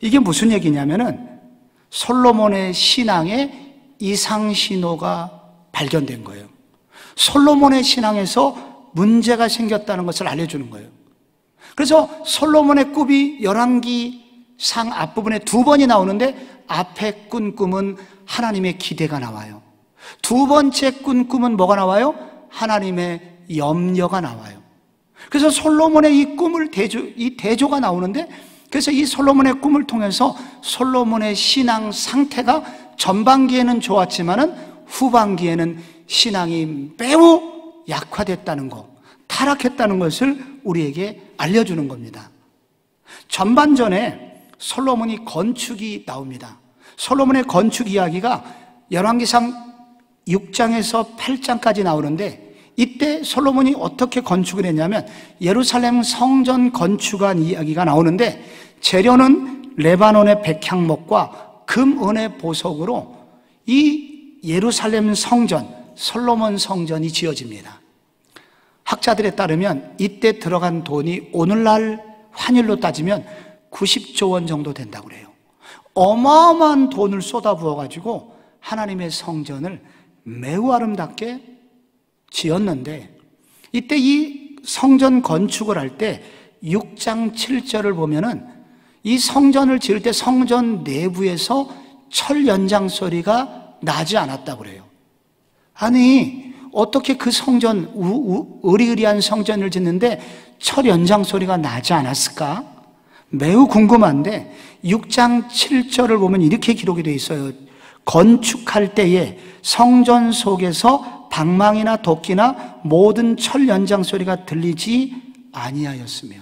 이게 무슨 얘기냐면은 솔로몬의 신앙에 이상신호가 발견된 거예요. 솔로몬의 신앙에서 문제가 생겼다는 것을 알려주는 거예요. 그래서 솔로몬의 꿈이 열왕기상 앞부분에 두 번이 나오는데, 앞에 꾼 꿈은 하나님의 기대가 나와요. 두 번째 꾼 꿈은 뭐가 나와요? 하나님의 염려가 나와요. 그래서 솔로몬의 이 꿈을 이 대조가 나오는데, 그래서 이 솔로몬의 꿈을 통해서 솔로몬의 신앙 상태가 전반기에는 좋았지만은 후반기에는 신앙이 매우 약화됐다는 것, 타락했다는 것을 우리에게 알려주는 겁니다. 전반전에 솔로몬이 건축이 나옵니다. 솔로몬의 건축 이야기가 열왕기상 6장에서 8장까지 나오는데, 이때 솔로몬이 어떻게 건축을 했냐면 예루살렘 성전 건축한 이야기가 나오는데, 재료는 레바논의 백향목과 금, 은의 보석으로 이 예루살렘 성전, 솔로몬 성전이 지어집니다. 학자들에 따르면 이때 들어간 돈이 오늘날 환율로 따지면 90조 원 정도 된다고 그래요. 어마어마한 돈을 쏟아부어가지고 하나님의 성전을 매우 아름답게 지었는데, 이때 이 성전 건축을 할 때 6장 7절을 보면은 이 성전을 지을 때 성전 내부에서 철 연장 소리가 나지 않았다고 그래요. 아니, 어떻게 그 성전, 으리으리한 성전을 짓는데 철 연장 소리가 나지 않았을까? 매우 궁금한데 6장 7절을 보면 이렇게 기록이 되어 있어요. 건축할 때에 성전 속에서 방망이나 도끼나 모든 철 연장 소리가 들리지 아니하였으며.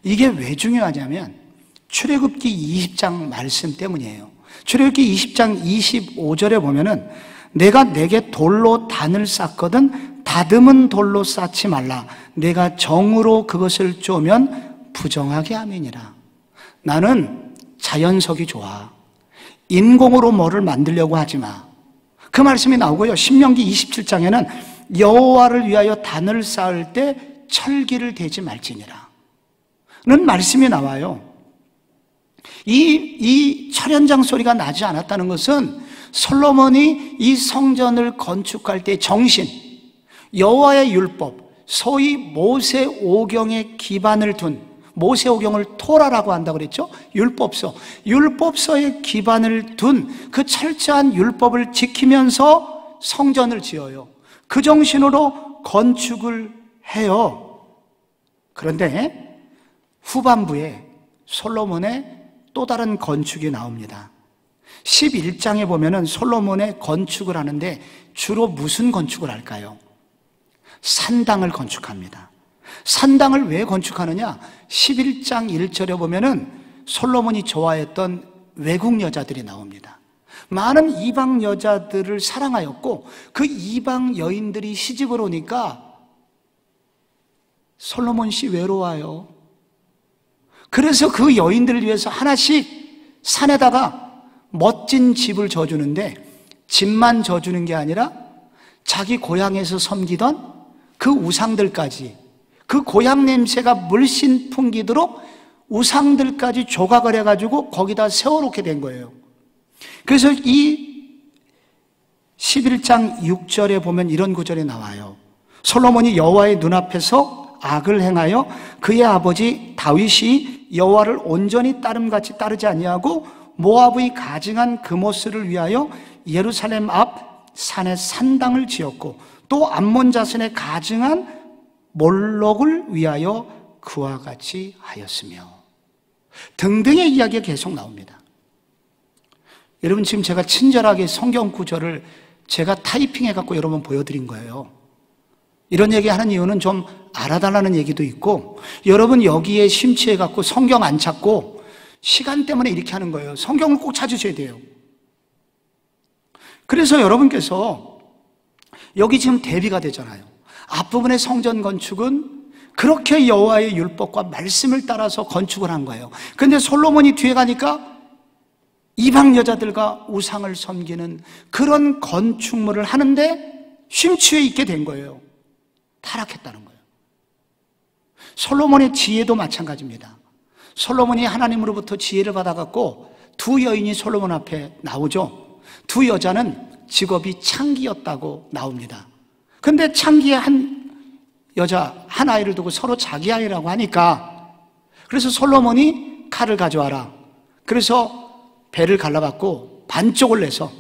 이게 왜 중요하냐면 출애굽기 20장 말씀 때문이에요. 출애굽기 20장 25절에 보면은 내가 내게 돌로 단을 쌓거든 다듬은 돌로 쌓지 말라. 내가 정으로 그것을 쪼면 부정하게 함이니라. 나는 자연석이 좋아. 인공으로 뭐를 만들려고 하지 마. 그 말씀이 나오고요. 신명기 27장에는 여호와를 위하여 단을 쌓을 때 철기를 대지 말지니라 는 말씀이 나와요. 이 철현장 소리가 나지 않았다는 것은 솔로몬이 이 성전을 건축할 때 정신, 여호와의 율법, 소위 모세오경의 기반을 둔, 모세오경을 토라라고 한다고 그랬죠? 율법서의 기반을 둔 그 철저한 율법을 지키면서 성전을 지어요. 그 정신으로 건축을 해요. 그런데 후반부에 솔로몬의 또 다른 건축이 나옵니다. 11장에 보면은 솔로몬의 건축을 하는데 주로 무슨 건축을 할까요? 산당을 건축합니다. 산당을 왜 건축하느냐? 11장 1절에 보면은 솔로몬이 좋아했던 외국 여자들이 나옵니다. 많은 이방 여자들을 사랑하였고 그 이방 여인들이 시집을 오니까 솔로몬 씨 외로워요. 그래서 그 여인들을 위해서 하나씩 산에다가 멋진 집을 져주는데 집만 져주는 게 아니라 자기 고향에서 섬기던 그 우상들까지, 그 고향 냄새가 물씬 풍기도록 우상들까지 조각을 해가지고 거기다 세워놓게 된 거예요. 그래서 이 11장 6절에 보면 이런 구절이 나와요. 솔로몬이 여호와의 눈앞에서 악을 행하여 그의 아버지 다윗이 여호와를 온전히 따름같이 따르지 아니하고 모압의 가증한 그모스를 위하여 예루살렘 앞 산에 산당을 지었고 또 암몬 자손의 가증한 몰록을 위하여 그와 같이 하였으며 등등의 이야기가 계속 나옵니다. 여러분, 지금 제가 친절하게 성경 구절을 제가 타이핑해 갖고 여러분 보여드린 거예요. 이런 얘기 하는 이유는 좀 알아달라는 얘기도 있고, 여러분 여기에 심취해 갖고 성경 안 찾고 시간 때문에 이렇게 하는 거예요. 성경을 꼭 찾으셔야 돼요. 그래서 여러분께서 여기 지금 대비가 되잖아요. 앞부분의 성전 건축은 그렇게 여호와의 율법과 말씀을 따라서 건축을 한 거예요. 그런데 솔로몬이 뒤에 가니까 이방 여자들과 우상을 섬기는 그런 건축물을 하는데 심취해 있게 된 거예요. 타락했다는 거예요. 솔로몬의 지혜도 마찬가지입니다. 솔로몬이 하나님으로부터 지혜를 받아갖고 두 여인이 솔로몬 앞에 나오죠. 두 여자는 직업이 창기였다고 나옵니다. 근데 창기의 한 여자, 한 아이를 두고 서로 자기 아이라고 하니까, 그래서 솔로몬이 칼을 가져와라. 그래서 배를 갈라갖고 반쪽을 내서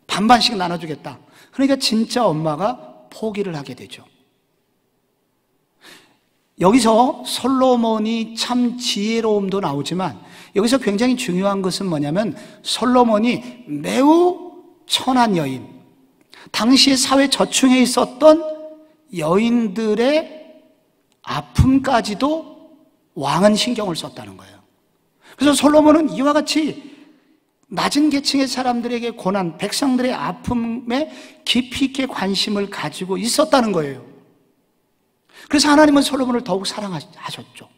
반반씩 나눠주겠다. 그러니까 진짜 엄마가 포기를 하게 되죠. 여기서 솔로몬이 참 지혜로움도 나오지만 여기서 굉장히 중요한 것은 뭐냐면 솔로몬이 매우 천한 여인, 당시의 사회 저층에 있었던 여인들의 아픔까지도 왕은 신경을 썼다는 거예요. 그래서 솔로몬은 이와 같이 낮은 계층의 사람들에게 고난, 백성들의 아픔에 깊이 있게 관심을 가지고 있었다는 거예요. 그래서 하나님은 솔로몬을 더욱 사랑하셨죠.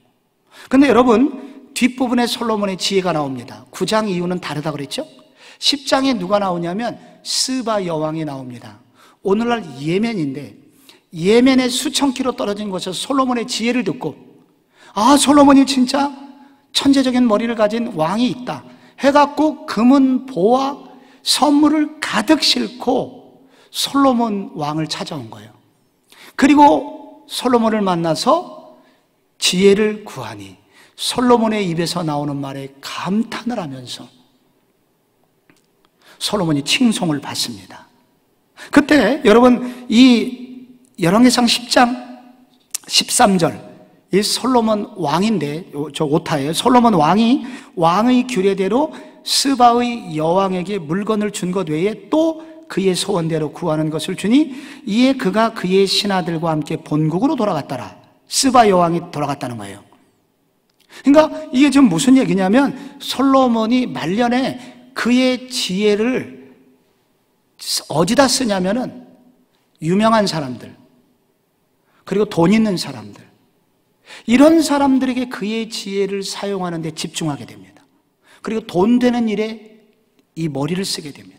그런데 여러분, 뒷부분에 솔로몬의 지혜가 나옵니다. 9장 이후는 다르다고 그랬죠? 10장에 누가 나오냐면 스바 여왕이 나옵니다. 오늘날 예멘인데 예멘의 수천 킬로 떨어진 곳에서 솔로몬의 지혜를 듣고, 아, 솔로몬이 진짜 천재적인 머리를 가진 왕이 있다 해갖고 금은 보와 선물을 가득 싣고 솔로몬 왕을 찾아온 거예요. 그리고 솔로몬을 만나서 지혜를 구하니 솔로몬의 입에서 나오는 말에 감탄을 하면서 솔로몬이 칭송을 받습니다. 그때 여러분 이 열왕기상 10장 13절, 이 솔로몬 왕인데, 저 오타예요. 솔로몬 왕이 왕의 규례대로 스바의 여왕에게 물건을 준 것 외에 또 그의 소원대로 구하는 것을 주니 이에 그가 그의 신하들과 함께 본국으로 돌아갔더라. 스바 여왕이 돌아갔다는 거예요. 그러니까 이게 지금 무슨 얘기냐면 솔로몬이 말년에 그의 지혜를 어디다 쓰냐면은 유명한 사람들, 그리고 돈 있는 사람들, 이런 사람들에게 그의 지혜를 사용하는 데 집중하게 됩니다. 그리고 돈 되는 일에 이 머리를 쓰게 됩니다.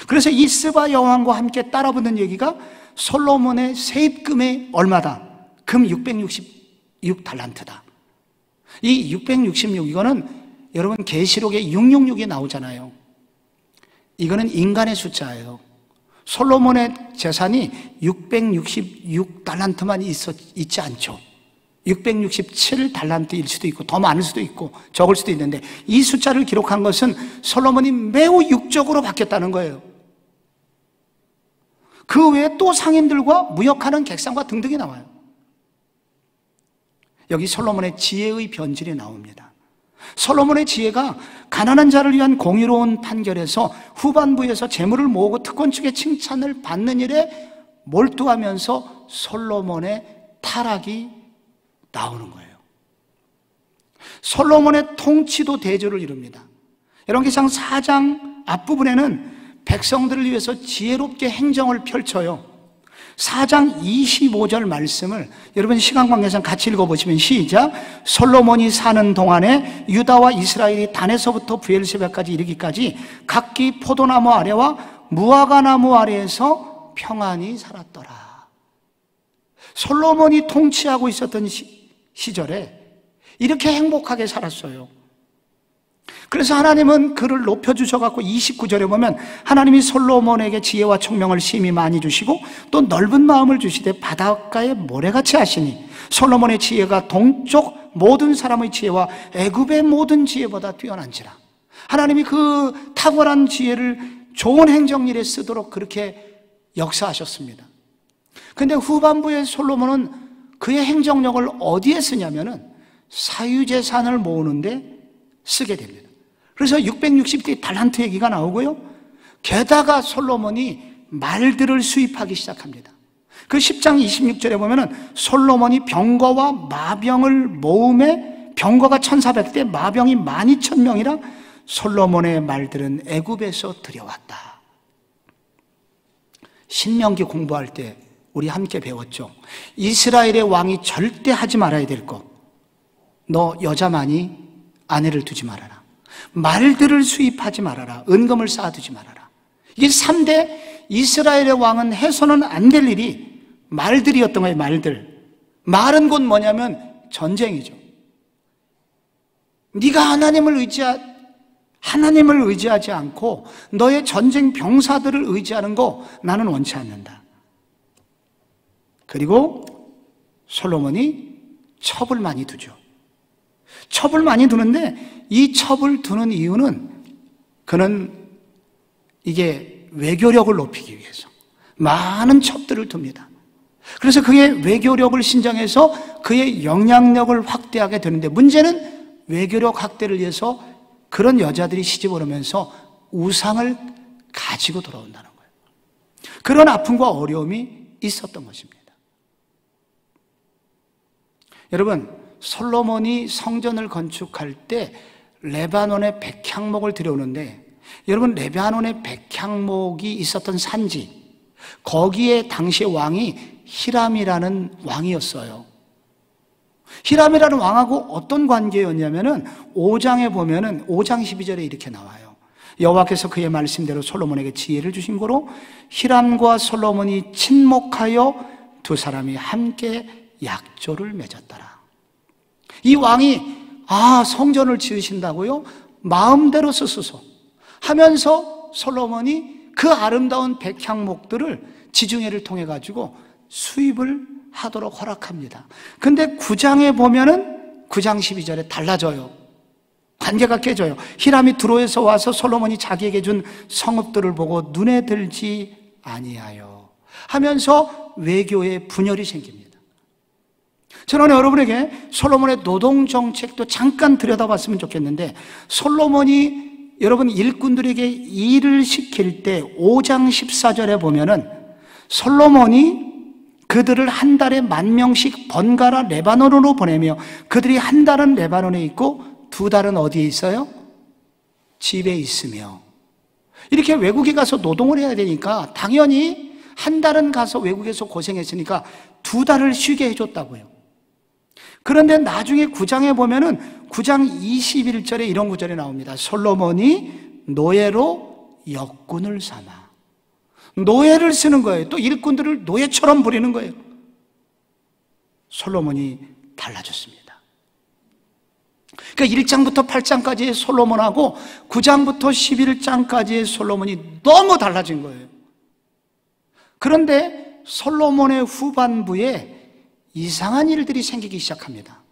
그래서 이 스바 여왕과 함께 따라붙는 얘기가 솔로몬의 세입금의 얼마다? 금 666달란트다. 이 666, 이거는 여러분 계시록에 666이 나오잖아요. 이거는 인간의 숫자예요. 솔로몬의 재산이 666달란트만 있지 않죠. 667달란트일 수도 있고 더 많을 수도 있고 적을 수도 있는데, 이 숫자를 기록한 것은 솔로몬이 매우 육적으로 바뀌었다는 거예요. 그 외에 또 상인들과 무역하는 객상과 등등이 나와요. 여기 솔로몬의 지혜의 변질이 나옵니다. 솔로몬의 지혜가 가난한 자를 위한 공의로운 판결에서 후반부에서 재물을 모으고 특권 측의 칭찬을 받는 일에 몰두하면서 솔로몬의 타락이 나오는 거예요. 솔로몬의 통치도 대조를 이룹니다. 여러분, 계시록 4장 앞부분에는 백성들을 위해서 지혜롭게 행정을 펼쳐요. 4장 25절 말씀을 여러분 시간 관계상 같이 읽어보시면 시작. 솔로몬이 사는 동안에 유다와 이스라엘이 단에서부터 브엘세바까지 이르기까지 각기 포도나무 아래와 무화과나무 아래에서 평안히 살았더라. 솔로몬이 통치하고 있었던 시절에 이렇게 행복하게 살았어요. 그래서 하나님은 그를 높여주셔갖고 29절에 보면 하나님이 솔로몬에게 지혜와 총명을 심히 많이 주시고 또 넓은 마음을 주시되 바닷가에 모래같이 하시니 솔로몬의 지혜가 동쪽 모든 사람의 지혜와 애굽의 모든 지혜보다 뛰어난지라. 하나님이 그 탁월한 지혜를 좋은 행정일에 쓰도록 그렇게 역사하셨습니다. 근데 후반부에 솔로몬은 그의 행정력을 어디에 쓰냐면은 사유재산을 모으는데 쓰게 됩니다. 그래서 660대 달란트 얘기가 나오고요. 게다가 솔로몬이 말들을 수입하기 시작합니다. 그 10장 26절에 보면은 솔로몬이 병거와 마병을 모음에 병거가 1400대, 마병이 12000명이라 솔로몬의 말들은 애굽에서 들여왔다. 신명기 공부할 때 우리 함께 배웠죠. 이스라엘의 왕이 절대 하지 말아야 될 것. 너 여자만이 아내를 두지 말아라. 말들을 수입하지 말아라. 은금을 쌓아두지 말아라. 이게 3대 이스라엘의 왕은 해서는 안 될 일이 말들이었던 거예요. 말들. 말은 곧 뭐냐면 전쟁이죠. 네가 하나님을 의지하지 않고 너의 전쟁 병사들을 의지하는 거 나는 원치 않는다. 그리고 솔로몬이 첩을 많이 두죠. 첩을 많이 두는데 이 첩을 두는 이유는 그는 이게 외교력을 높이기 위해서 많은 첩들을 둡니다. 그래서 그의 외교력을 신장해서 그의 영향력을 확대하게 되는데, 문제는 외교력 확대를 위해서 그런 여자들이 시집을 오면서 우상을 가지고 돌아온다는 거예요. 그런 아픔과 어려움이 있었던 것입니다. 여러분, 솔로몬이 성전을 건축할 때 레바논의 백향목을 들여오는데, 여러분 레바논의 백향목이 있었던 산지, 거기에 당시의 왕이 히람이라는 왕이었어요. 히람이라는 왕하고 어떤 관계였냐면은 5장에 보면은 5장 12절에 이렇게 나와요. 여호와께서 그의 말씀대로 솔로몬에게 지혜를 주신 거로 히람과 솔로몬이 친목하여 두 사람이 함께 약조를 맺었더라. 이 왕이 성전을 지으신다고요? 마음대로 쓰소서 하면서 솔로몬이 그 아름다운 백향목들을 지중해를 통해 가지고 수입을 하도록 허락합니다. 근데 9장에 보면은 9장 12절에 달라져요. 관계가 깨져요. 히람이 두로에서 와서 솔로몬이 자기에게 준 성읍들을 보고 눈에 들지 아니하여 하면서 외교에 분열이 생깁니다. 저는 여러분에게 솔로몬의 노동 정책도 잠깐 들여다봤으면 좋겠는데, 솔로몬이 여러분 일꾼들에게 일을 시킬 때 5장 14절에 보면은 솔로몬이 그들을 한 달에 10,000명씩 번갈아 레바논으로 보내며 그들이 한 달은 레바논에 있고 두 달은 어디에 있어요? 집에 있으며. 이렇게 외국에 가서 노동을 해야 되니까 당연히 한 달은 가서 외국에서 고생했으니까 두 달을 쉬게 해줬다고요. 그런데 나중에 9장에 보면은 9장 21절에 이런 구절이 나옵니다. 솔로몬이 노예로 역군을 삼아. 노예를 쓰는 거예요. 또 일꾼들을 노예처럼 부리는 거예요. 솔로몬이 달라졌습니다. 그러니까 1장부터 8장까지의 솔로몬하고 9장부터 11장까지의 솔로몬이 너무 달라진 거예요. 그런데 솔로몬의 후반부에 이상한 일들이 생기기 시작합니다.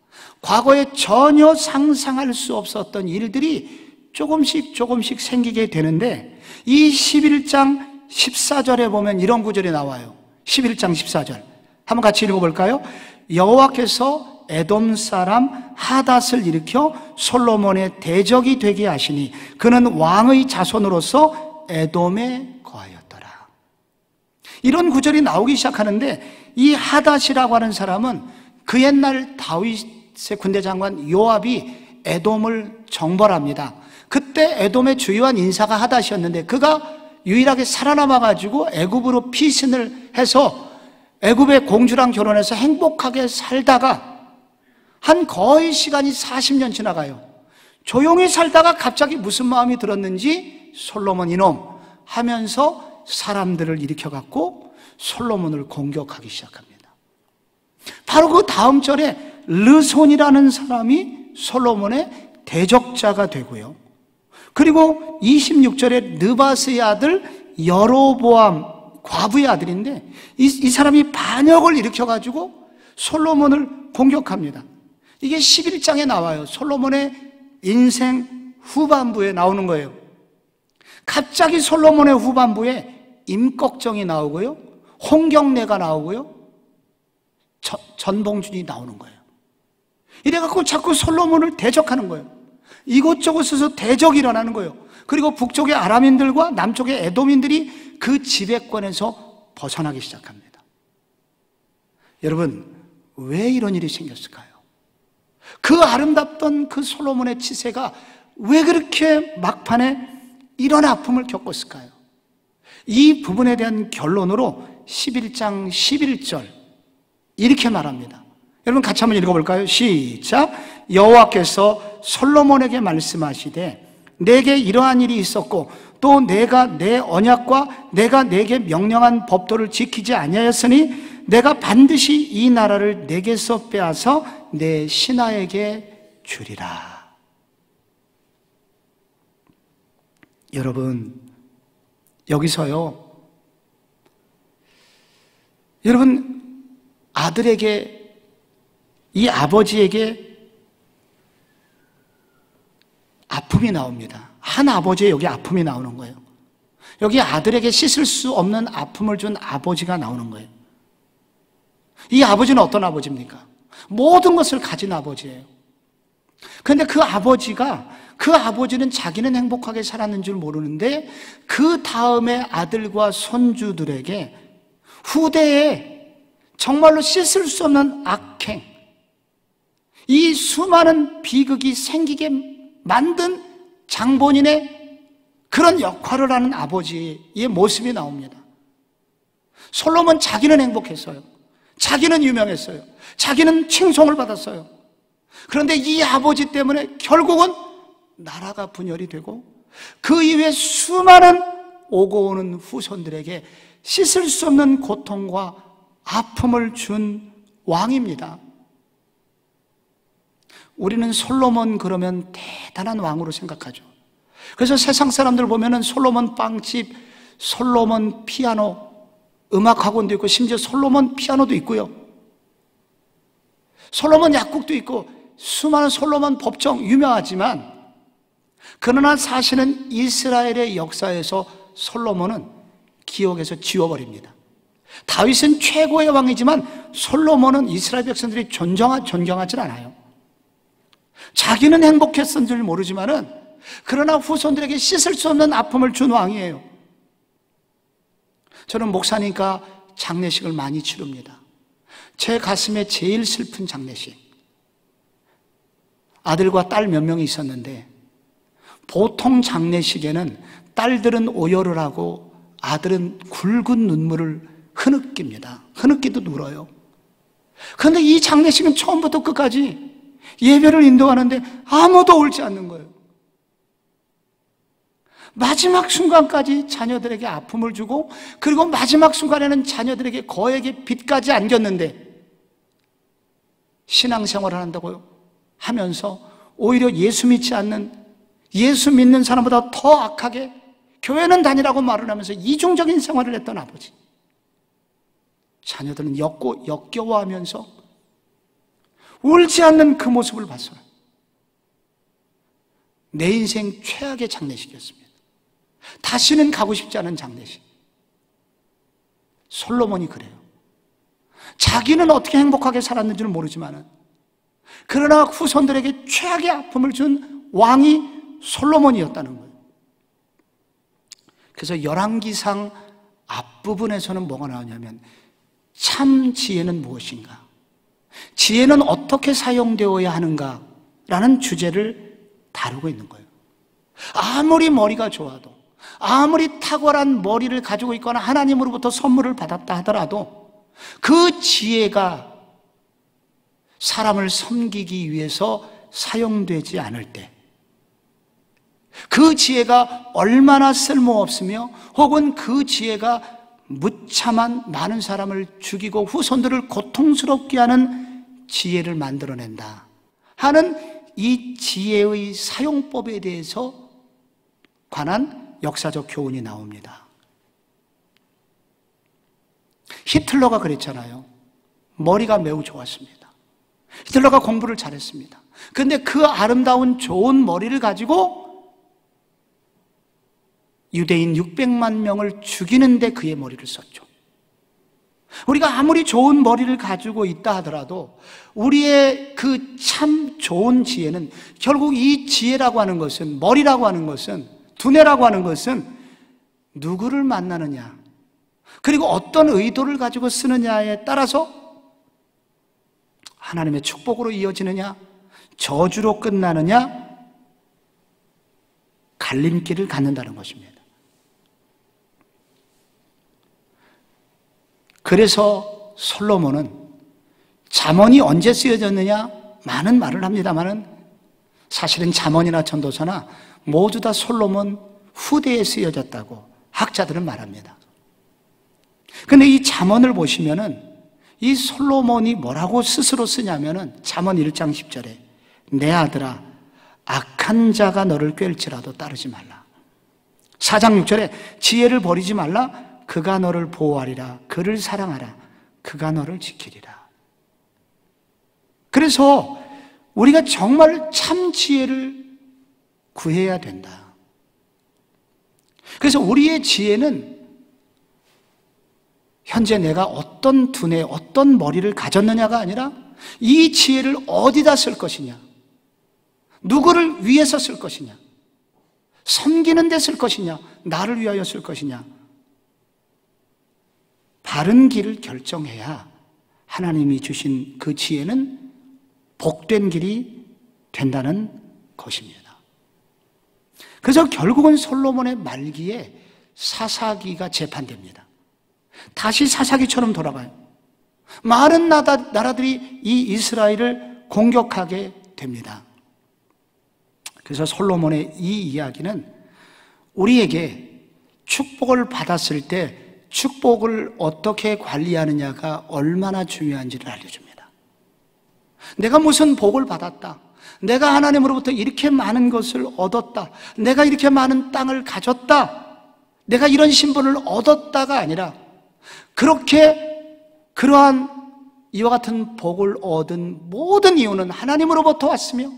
과거에 전혀 상상할 수 없었던 일들이 조금씩 생기게 되는데, 이 11장 14절에 보면 이런 구절이 나와요. 11장 14절 한번 같이 읽어볼까요? 여호와께서 에돔 사람 하닷을 일으켜 솔로몬의 대적이 되게 하시니 그는 왕의 자손으로서 에돔에 거하였더라. 이런 구절이 나오기 시작하는데, 이 하닷이라고 하는 사람은 그 옛날 다윗의 군대 장관 요압이 에돔을 정벌합니다. 그때 에돔의 주요한 인사가 하닷이었는데, 그가 유일하게 살아남아가지고 애굽으로 피신을 해서 애굽의 공주랑 결혼해서 행복하게 살다가 한 거의 시간이 40년 지나가요. 조용히 살다가 갑자기 무슨 마음이 들었는지 솔로몬 이놈 하면서 사람들을 일으켜갖고 솔로몬을 공격하기 시작합니다. 바로 그 다음 절에 르손이라는 사람이 솔로몬의 대적자가 되고요. 그리고 26절에 느바스의 아들 여로보암, 과부의 아들인데 이 사람이 반역을 일으켜가지고 솔로몬을 공격합니다. 이게 11장에 나와요. 솔로몬의 인생 후반부에 나오는 거예요. 갑자기 솔로몬의 후반부에 임꺽정이 나오고요, 홍경래가 나오고요, 전봉준이 나오는 거예요. 이래갖고 자꾸 솔로몬을 대적하는 거예요. 이곳저곳에서 대적이 일어나는 거예요. 그리고 북쪽의 아람인들과 남쪽의 에돔인들이 그 지배권에서 벗어나기 시작합니다. 여러분, 왜 이런 일이 생겼을까요? 그 아름답던 그 솔로몬의 치세가 왜 그렇게 막판에 이런 아픔을 겪었을까요? 이 부분에 대한 결론으로 11장 11절 이렇게 말합니다. 여러분 같이 한번 읽어볼까요? 시작. 여호와께서 솔로몬에게 말씀하시되 내게 이러한 일이 있었고 또 내가 내 언약과 내가 내게 명령한 법도를 지키지 아니하였으니 내가 반드시 이 나라를 내게서 빼앗아 내 신하에게 주리라. 여러분, 여기서요, 여러분 아들에게, 이 아버지에게 아픔이 나옵니다. 한 아버지의 여기 아픔이 나오는 거예요. 여기 아들에게 씻을 수 없는 아픔을 준 아버지가 나오는 거예요. 이 아버지는 어떤 아버지입니까? 모든 것을 가진 아버지예요. 그런데 그 아버지는 자기는 행복하게 살았는 줄 모르는데 그 다음에 아들과 손주들에게 후대에 정말로 씻을 수 없는 악행, 이 수많은 비극이 생기게 만든 장본인의 그런 역할을 하는 아버지의 모습이 나옵니다. 솔로몬 자기는 행복했어요. 자기는 유명했어요. 자기는 칭송을 받았어요. 그런데 이 아버지 때문에 결국은 나라가 분열이 되고 그 이후에 수많은 오고 오는 후손들에게 씻을 수 없는 고통과 아픔을 준 왕입니다. 우리는 솔로몬 그러면 대단한 왕으로 생각하죠. 그래서 세상 사람들 보면은 솔로몬 빵집, 솔로몬 피아노, 음악학원도 있고 심지어 솔로몬 피아노도 있고요, 솔로몬 약국도 있고 수많은 솔로몬 법정 유명하지만, 그러나 사실은 이스라엘의 역사에서 솔로몬은 기억에서 지워버립니다. 다윗은 최고의 왕이지만 솔로몬은 이스라엘 백성들이 존경하지 않아요. 자기는 행복했던 줄 모르지만은 그러나 후손들에게 씻을 수 없는 아픔을 준 왕이에요. 저는 목사니까 장례식을 많이 치릅니다. 제 가슴에 제일 슬픈 장례식, 아들과 딸 몇 명이 있었는데 보통 장례식에는 딸들은 오열을 하고 아들은 굵은 눈물을 흐느낍니다. 흐느끼도 울어요. 그런데 이 장례식은 처음부터 끝까지 예배를 인도하는데 아무도 옳지 않는 거예요. 마지막 순간까지 자녀들에게 아픔을 주고, 그리고 마지막 순간에는 자녀들에게 거액의 빚까지 안겼는데, 신앙생활을 한다고 하면서 오히려 예수 믿지 않는, 예수 믿는 사람보다 더 악하게 교회는 다니라고 말을 하면서 이중적인 생활을 했던 아버지. 자녀들은 역겨워하면서 울지 않는 그 모습을 봤어요. 내 인생 최악의 장례식이었습니다. 다시는 가고 싶지 않은 장례식. 솔로몬이 그래요. 자기는 어떻게 행복하게 살았는지는 모르지만, 그러나 후손들에게 최악의 아픔을 준 왕이 솔로몬이었다는 거예요. 그래서 열왕기상 앞부분에서는 뭐가 나오냐면, 참 지혜는 무엇인가? 지혜는 어떻게 사용되어야 하는가라는 주제를 다루고 있는 거예요. 아무리 머리가 좋아도, 아무리 탁월한 머리를 가지고 있거나 하나님으로부터 선물을 받았다 하더라도 그 지혜가 사람을 섬기기 위해서 사용되지 않을 때, 그 지혜가 얼마나 쓸모없으며 혹은 그 지혜가 무참한 많은 사람을 죽이고 후손들을 고통스럽게 하는 지혜를 만들어낸다 하는 이 지혜의 사용법에 대해서 관한 역사적 교훈이 나옵니다. 히틀러가 그랬잖아요. 머리가 매우 좋았습니다. 히틀러가 공부를 잘했습니다. 그런데 그 아름다운 좋은 머리를 가지고 유대인 600만 명을 죽이는데 그의 머리를 썼죠. 우리가 아무리 좋은 머리를 가지고 있다 하더라도 우리의 그 참 좋은 지혜는, 결국 이 지혜라고 하는 것은, 머리라고 하는 것은, 두뇌라고 하는 것은 누구를 만나느냐, 그리고 어떤 의도를 가지고 쓰느냐에 따라서 하나님의 축복으로 이어지느냐, 저주로 끝나느냐, 갈림길을 갖는다는 것입니다. 그래서 솔로몬은 잠언이 언제 쓰여졌느냐, 많은 말을 합니다만은 사실은 잠언이나 전도서나 모두 다 솔로몬 후대에 쓰여졌다고 학자들은 말합니다. 그런데 이 잠언을 보시면은 이 솔로몬이 뭐라고 스스로 쓰냐면은 잠언 1장 10절에 내 아들아 악한 자가 너를 꿰을지라도 따르지 말라. 4장 6절에 지혜를 버리지 말라. 그가 너를 보호하리라. 그를 사랑하라. 그가 너를 지키리라. 그래서 우리가 정말 참 지혜를 구해야 된다. 그래서 우리의 지혜는 현재 내가 어떤 두뇌, 어떤 머리를 가졌느냐가 아니라 이 지혜를 어디다 쓸 것이냐, 누구를 위해서 쓸 것이냐, 섬기는 데 쓸 것이냐, 나를 위하여 쓸 것이냐, 바른 길을 결정해야 하나님이 주신 그 지혜는 복된 길이 된다는 것입니다. 그래서 결국은 솔로몬의 말기에 사사기가 재판됩니다. 다시 사사기처럼 돌아가요. 많은 나라들이 이 이스라엘을 공격하게 됩니다. 그래서 솔로몬의 이 이야기는 우리에게 축복을 받았을 때 축복을 어떻게 관리하느냐가 얼마나 중요한지를 알려줍니다. 내가 무슨 복을 받았다, 내가 하나님으로부터 이렇게 많은 것을 얻었다, 내가 이렇게 많은 땅을 가졌다, 내가 이런 신분을 얻었다가 아니라, 그러한 이와 같은 복을 얻은 모든 이유는 하나님으로부터 왔으며,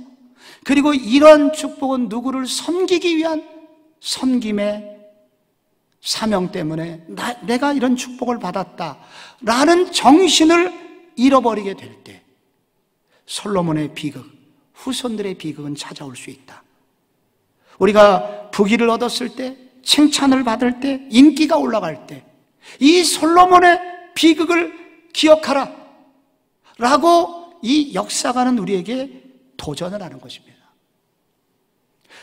그리고 이러한 축복은 누구를 섬기기 위한 섬김의 사명 때문에 내가 이런 축복을 받았다라는 정신을 잃어버리게 될 때 솔로몬의 비극, 후손들의 비극은 찾아올 수 있다. 우리가 부귀를 얻었을 때, 칭찬을 받을 때, 인기가 올라갈 때 이 솔로몬의 비극을 기억하라 라고 이 역사가는 우리에게 도전을 하는 것입니다.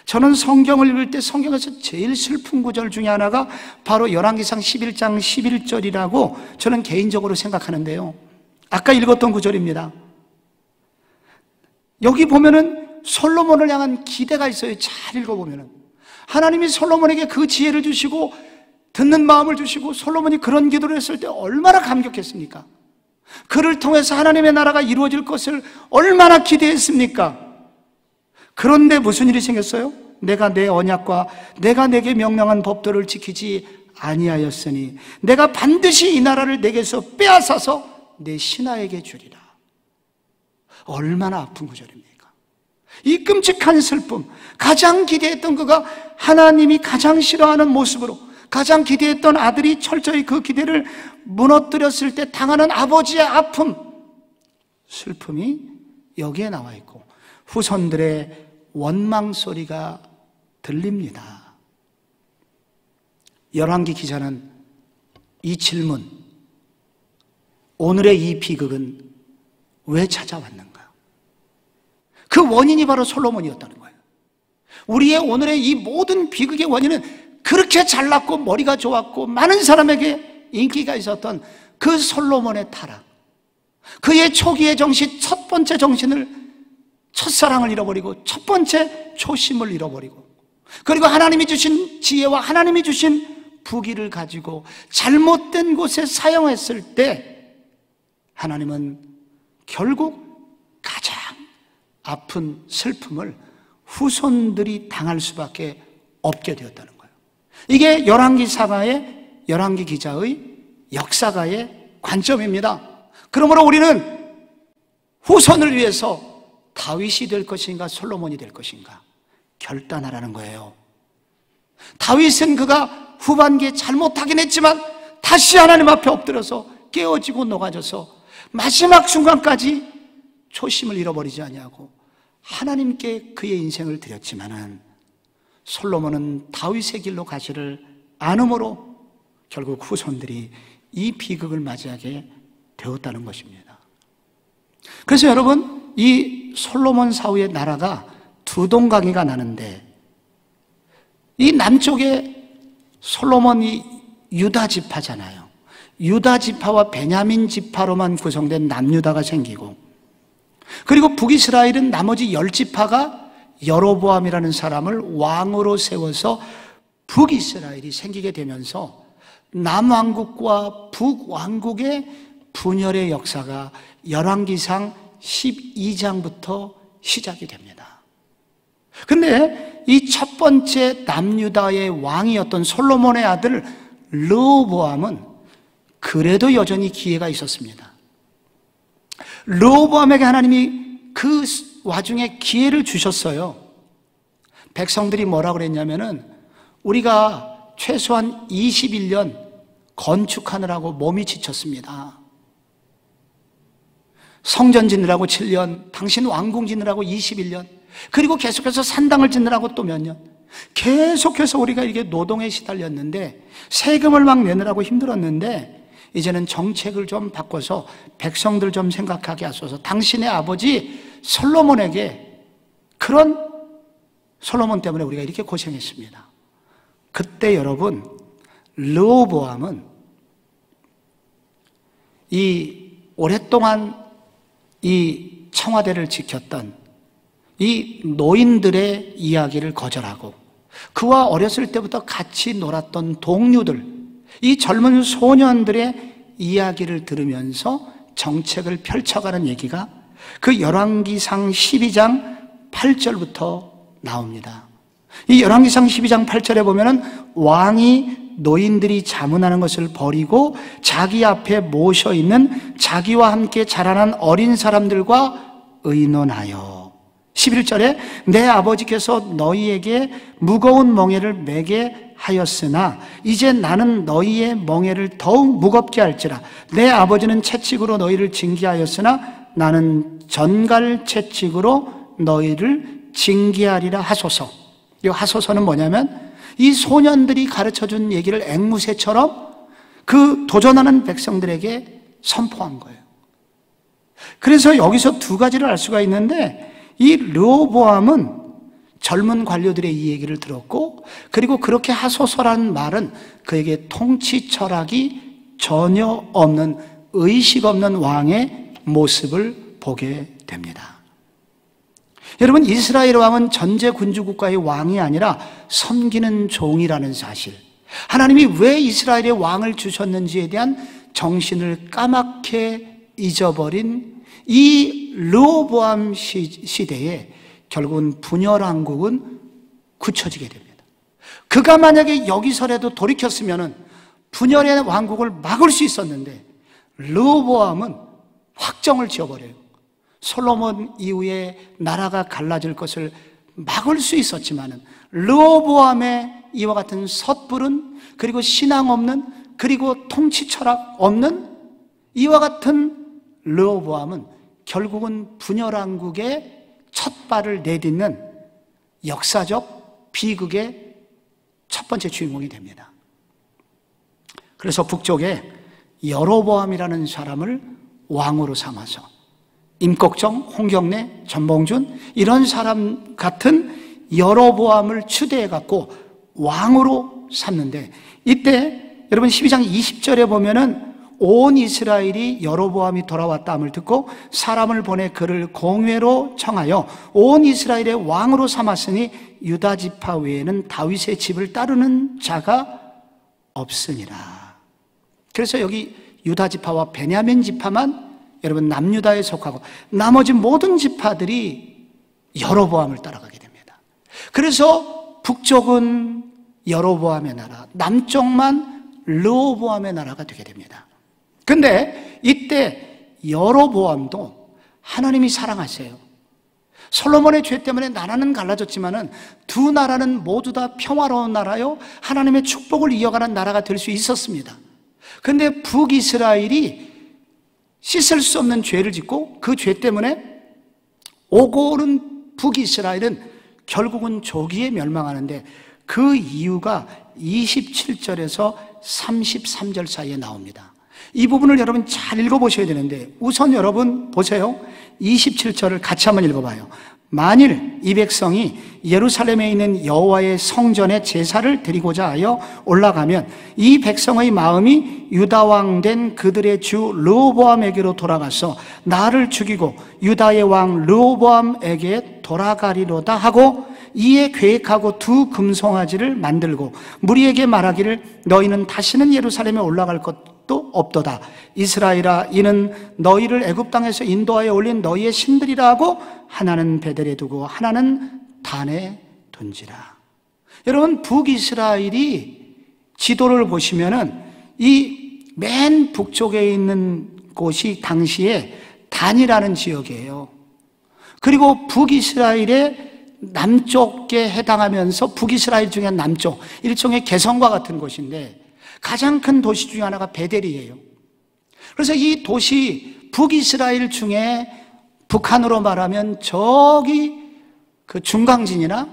저는 성경을 읽을 때 성경에서 제일 슬픈 구절 중에 하나가 바로 열왕기상 11장 11절이라고 저는 개인적으로 생각하는데요. 아까 읽었던 구절입니다. 여기 보면은 솔로몬을 향한 기대가 있어요. 잘 읽어보면은 하나님이 솔로몬에게 그 지혜를 주시고 듣는 마음을 주시고 솔로몬이 그런 기도를 했을 때 얼마나 감격했습니까? 그를 통해서 하나님의 나라가 이루어질 것을 얼마나 기대했습니까? 그런데 무슨 일이 생겼어요? 내가 내 언약과 내가 내게 명령한 법도를 지키지 아니하였으니 내가 반드시 이 나라를 내게서 빼앗아서 내 신하에게 주리라. 얼마나 아픈 구절입니까? 이 끔찍한 슬픔, 가장 기대했던 그가 하나님이 가장 싫어하는 모습으로 가장 기대했던 아들이 철저히 그 기대를 무너뜨렸을 때 당하는 아버지의 아픔, 슬픔이 여기에 나와 있고 후손들의 원망 소리가 들립니다. 열왕기 기자는 이 질문, 오늘의 이 비극은 왜 찾아왔는가? 그 원인이 바로 솔로몬이었다는 거예요. 우리의 오늘의 이 모든 비극의 원인은 그렇게 잘났고 머리가 좋았고 많은 사람에게 인기가 있었던 그 솔로몬의 타락, 그의 초기의 정신, 첫 번째 정신을, 첫사랑을 잃어버리고 첫 번째 초심을 잃어버리고 그리고 하나님이 주신 지혜와 하나님이 주신 부귀를 가지고 잘못된 곳에 사용했을 때 하나님은 결국 가장 아픈 슬픔을 후손들이 당할 수밖에 없게 되었다는 거예요. 이게 열왕기 기자의 역사가의 관점입니다. 그러므로 우리는 후손을 위해서 다윗이 될 것인가 솔로몬이 될 것인가 결단하라는 거예요. 다윗은 그가 후반기에 잘못하긴 했지만 다시 하나님 앞에 엎드려서 깨어지고 녹아져서 마지막 순간까지 초심을 잃어버리지 아니하고 하나님께 그의 인생을 드렸지만은 솔로몬은 다윗의 길로 가시를 않으므로 결국 후손들이 이 비극을 맞이하게 되었다는 것입니다. 그래서 여러분, 이 솔로몬 사후의 나라가 두 동강이가 나는데 이 남쪽에 솔로몬이 유다 지파잖아요. 유다 지파와 베냐민 지파로만 구성된 남유다가 생기고 그리고 북이스라엘은 나머지 10지파가 여로보암이라는 사람을 왕으로 세워서 북이스라엘이 생기게 되면서 남왕국과 북왕국의 분열의 역사가 열왕기상 12장부터 시작이 됩니다. 근데 이 첫 번째 남유다의 왕이었던 솔로몬의 아들 르호보암은 그래도 여전히 기회가 있었습니다. 르호보암에게 하나님이 그 와중에 기회를 주셨어요. 백성들이 뭐라 그랬냐면은 우리가 최소한 21년 건축하느라고 몸이 지쳤습니다. 성전 짓느라고 7년, 당신 왕궁 짓느라고 21년, 그리고 계속해서 산당을 짓느라고 또 몇 년, 계속해서 우리가 이게 노동에 시달렸는데 세금을 막 내느라고 힘들었는데 이제는 정책을 좀 바꿔서 백성들 좀 생각하게 하소서. 당신의 아버지 솔로몬에게 그런 솔로몬 때문에 우리가 이렇게 고생했습니다. 그때 여러분, 르호보암은 이 오랫동안 이 청와대를 지켰던 이 노인들의 이야기를 거절하고 그와 어렸을 때부터 같이 놀았던 동료들, 이 젊은 소년들의 이야기를 들으면서 정책을 펼쳐가는 얘기가 그 열왕기상 12장 8절부터 나옵니다. 이 열왕기상 12장 8절에 보면은 왕이 노인들이 자문하는 것을 버리고 자기 앞에 모셔 있는 자기와 함께 자라난 어린 사람들과 의논하여 11절에 내 아버지께서 너희에게 무거운 멍에를 매게 하였으나 이제 나는 너희의 멍에를 더욱 무겁게 할지라. 내 아버지는 채찍으로 너희를 징계하였으나 나는 전갈 채찍으로 너희를 징계하리라 하소서. 이 하소서는 뭐냐면 이 소년들이 가르쳐준 얘기를 앵무새처럼 그 도전하는 백성들에게 선포한 거예요. 그래서 여기서 두 가지를 알 수가 있는데 이 르호보암은 젊은 관료들의 이 얘기를 들었고 그리고 그렇게 하소서라는 말은 그에게 통치 철학이 전혀 없는 의식 없는 왕의 모습을 보게 됩니다. 여러분, 이스라엘 왕은 전제 군주 국가의 왕이 아니라 섬기는 종이라는 사실, 하나님이 왜 이스라엘의 왕을 주셨는지에 대한 정신을 까맣게 잊어버린 이 르호보암 시대에 결국은 분열 왕국은 굳혀지게 됩니다. 그가 만약에 여기서라도 돌이켰으면 분열의 왕국을 막을 수 있었는데 르호보암은 확정을 지어버려요. 솔로몬 이후에 나라가 갈라질 것을 막을 수 있었지만은 르호보암의 이와 같은 섣부른, 그리고 신앙 없는, 그리고 통치 철학 없는 이와 같은 르호보암은 결국은 분열 왕국의 첫 발을 내딛는 역사적 비극의 첫 번째 주인공이 됩니다. 그래서 북쪽에 여로보암이라는 사람을 왕으로 삼아서 임꺽정, 홍경래, 전봉준 이런 사람 같은 여로보암을 추대해 갖고 왕으로 삼는데, 이때 여러분 12장 20절에 보면은 온 이스라엘이 여로보암이 돌아왔다함을 듣고 사람을 보내 그를 공회로 청하여 온 이스라엘의 왕으로 삼았으니 유다 지파 외에는 다윗의 집을 따르는 자가 없으니라. 그래서 여기 유다 지파와 베냐민 지파만 여러분 남유다에 속하고 나머지 모든 지파들이 여로보암을 따라가게 됩니다. 그래서 북쪽은 여로보암의 나라, 남쪽만 르호보암의 나라가 되게 됩니다. 근데 이때 여로보암도 하나님이 사랑하세요. 솔로몬의 죄 때문에 나라는 갈라졌지만은 두 나라는 모두 다 평화로운 나라요, 하나님의 축복을 이어가는 나라가 될 수 있었습니다. 근데 북이스라엘이 씻을 수 없는 죄를 짓고 그 죄 때문에 오고 오는 북이스라엘은 결국은 조기에 멸망하는데 그 이유가 27절에서 33절 사이에 나옵니다. 이 부분을 여러분 잘 읽어보셔야 되는데, 우선 여러분 보세요. 27절을 같이 한번 읽어봐요. 만일 이 백성이 예루살렘에 있는 여호와의 성전에 제사를 드리고자 하여 올라가면 이 백성의 마음이 유다 왕 된 그들의 주 르호보암에게로 돌아가서 나를 죽이고 유다의 왕 르호보암에게 돌아가리로다 하고 이에 계획하고 두 금송아지를 만들고 무리에게 말하기를 너희는 다시는 예루살렘에 올라갈 것도 없도다. 이스라엘아, 이는 너희를 애굽 땅에서 인도하여 올린 너희의 신들이라 하고 하나는 베델에 두고 하나는 단에 둔지라. 여러분, 북이스라엘이 지도를 보시면은 이 맨 북쪽에 있는 곳이 당시에 단이라는 지역이에요. 그리고 북이스라엘의 남쪽에 해당하면서 북이스라엘 중에 남쪽, 일종의 개성과 같은 곳인데 가장 큰 도시 중에 하나가 베델이에요. 그래서 이 도시 북이스라엘 중에 북한으로 말하면 저기 그 중강진이나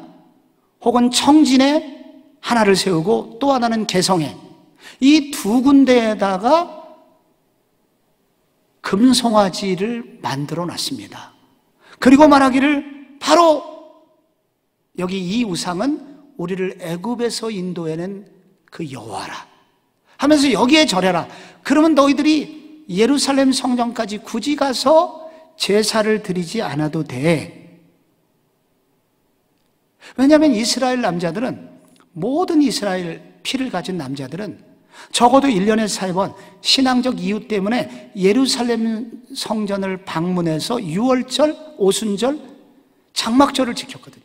혹은 청진에 하나를 세우고 또 하나는 개성에, 이 두 군데에다가 금송아지를 만들어 놨습니다. 그리고 말하기를 바로 여기 이 우상은 우리를 애굽에서 인도해낸 그 여호와라 하면서 여기에 절해라. 그러면 너희들이 예루살렘 성전까지 굳이 가서 제사를 드리지 않아도 돼. 왜냐하면 이스라엘 남자들은, 모든 이스라엘 피를 가진 남자들은 적어도 1년에 3번 신앙적 이유 때문에 예루살렘 성전을 방문해서 유월절, 오순절, 장막절을 지켰거든요.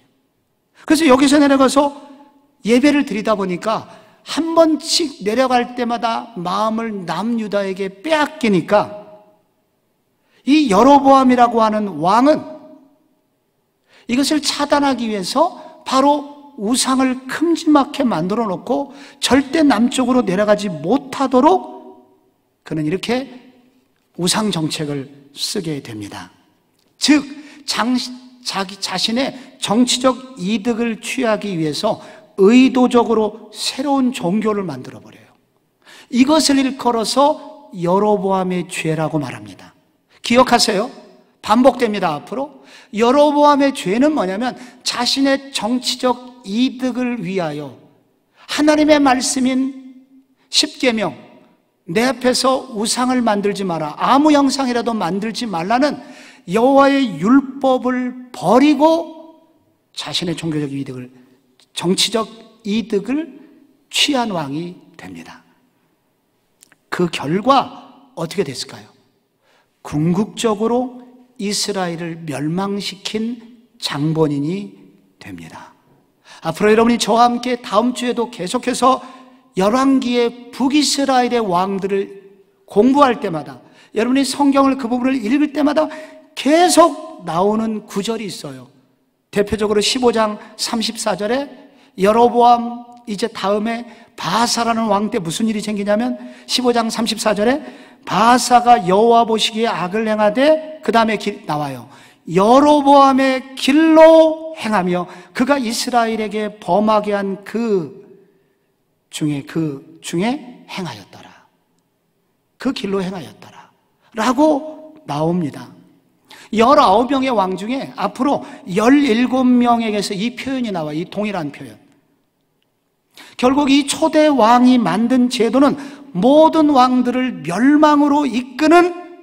그래서 여기서 내려가서 예배를 드리다 보니까 한 번씩 내려갈 때마다 마음을 남유다에게 빼앗기니까 이 여로보암이라고 하는 왕은 이것을 차단하기 위해서 바로 우상을 큼지막하게 만들어 놓고 절대 남쪽으로 내려가지 못하도록 그는 이렇게 우상 정책을 쓰게 됩니다. 즉 자기 자신의 정치적 이득을 취하기 위해서 의도적으로 새로운 종교를 만들어버려요. 이것을 일컬어서 여로보암의 죄라고 말합니다. 기억하세요. 반복됩니다. 앞으로 여로보암의 죄는 뭐냐면 자신의 정치적 이득을 위하여 하나님의 말씀인 십계명, 내 앞에서 우상을 만들지 마라, 아무 형상이라도 만들지 말라는 여호와의 율법을 버리고 자신의 종교적 이득을, 정치적 이득을 취한 왕이 됩니다. 그 결과 어떻게 됐을까요? 궁극적으로 이스라엘을 멸망시킨 장본인이 됩니다. 앞으로 여러분이 저와 함께 다음 주에도 계속해서 열왕기의 북이스라엘의 왕들을 공부할 때마다, 여러분이 성경을 그 부분을 읽을 때마다 계속 나오는 구절이 있어요. 대표적으로 15장 34절에 여로보암 이제 다음에 바사라는 왕 때 무슨 일이 생기냐면 15장 34절에 바사가 여호와 보시기에 악을 행하되, 그 다음에 나와요. 여로보암의 길로 행하며 그가 이스라엘에게 범하게 한 그 중에 행하였더라. 그 길로 행하였더라 라고 나옵니다. 19명의 왕 중에 앞으로 17명에게서 이 표현이 나와요. 이 동일한 표현. 결국 이 초대 왕이 만든 제도는 모든 왕들을 멸망으로 이끄는,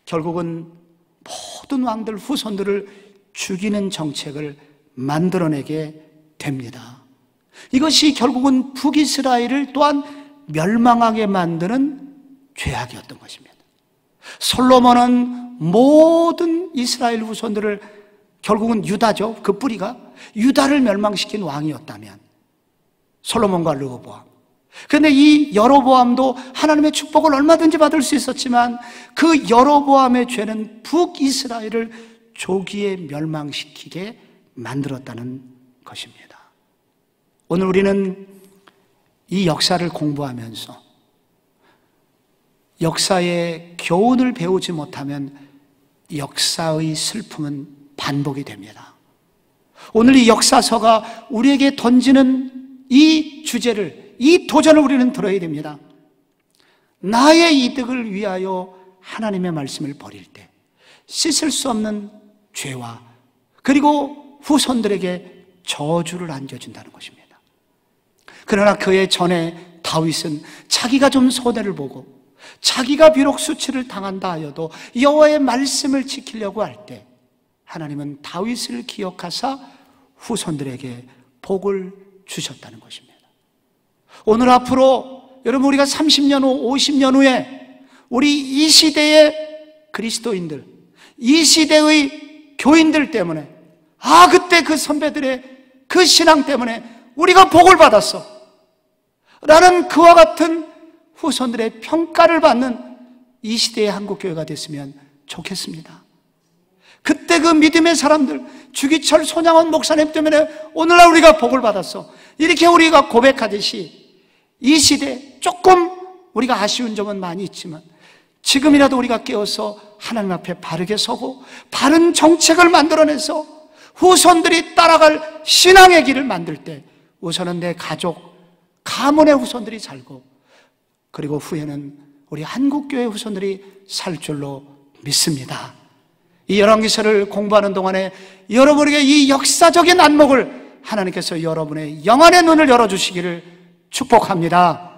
결국은 모든 왕들 후손들을 죽이는 정책을 만들어내게 됩니다. 이것이 결국은 북이스라엘을 또한 멸망하게 만드는 죄악이었던 것입니다. 솔로몬은 모든 이스라엘 후손들을, 결국은 유다죠, 그 뿌리가 유다를 멸망시킨 왕이었다면 솔로몬과 르호보암. 그런데 이 여로보암도 하나님의 축복을 얼마든지 받을 수 있었지만 그 여로보암의 죄는 북이스라엘을 조기에 멸망시키게 만들었다는 것입니다. 오늘 우리는 이 역사를 공부하면서 역사의 교훈을 배우지 못하면 역사의 슬픔은 반복이 됩니다. 오늘 이 역사서가 우리에게 던지는 이 주제를, 이 도전을 우리는 들어야 됩니다. 나의 이득을 위하여 하나님의 말씀을 버릴 때 씻을 수 없는 죄와 그리고 후손들에게 저주를 안겨준다는 것입니다. 그러나 그의 전에 다윗은 자기가 좀 손해를 보고 자기가 비록 수치를 당한다 하여도 여호와의 말씀을 지키려고 할 때 하나님은 다윗을 기억하사 후손들에게 복을 주셨다는 것입니다. 오늘 앞으로 여러분, 우리가 30년 후, 50년 후에 우리 이 시대의 그리스도인들, 이 시대의 교인들 때문에, 그때 그 선배들의 그 신앙 때문에 우리가 복을 받았어 라는 그와 같은 후손들의 평가를 받는 이 시대의 한국교회가 됐으면 좋겠습니다. 그때 그 믿음의 사람들, 주기철 손양원 목사님 때문에 오늘날 우리가 복을 받았어, 이렇게 우리가 고백하듯이 이 시대 조금 우리가 아쉬운 점은 많이 있지만 지금이라도 우리가 깨어서 하나님 앞에 바르게 서고 바른 정책을 만들어내서 후손들이 따라갈 신앙의 길을 만들 때 우선은 내 가족, 가문의 후손들이 살고 그리고 후에는 우리 한국교회 후손들이 살 줄로 믿습니다. 이 열왕기서를 공부하는 동안에 여러분에게 이 역사적인 안목을 하나님께서 여러분의 영안의 눈을 열어주시기를 축복합니다.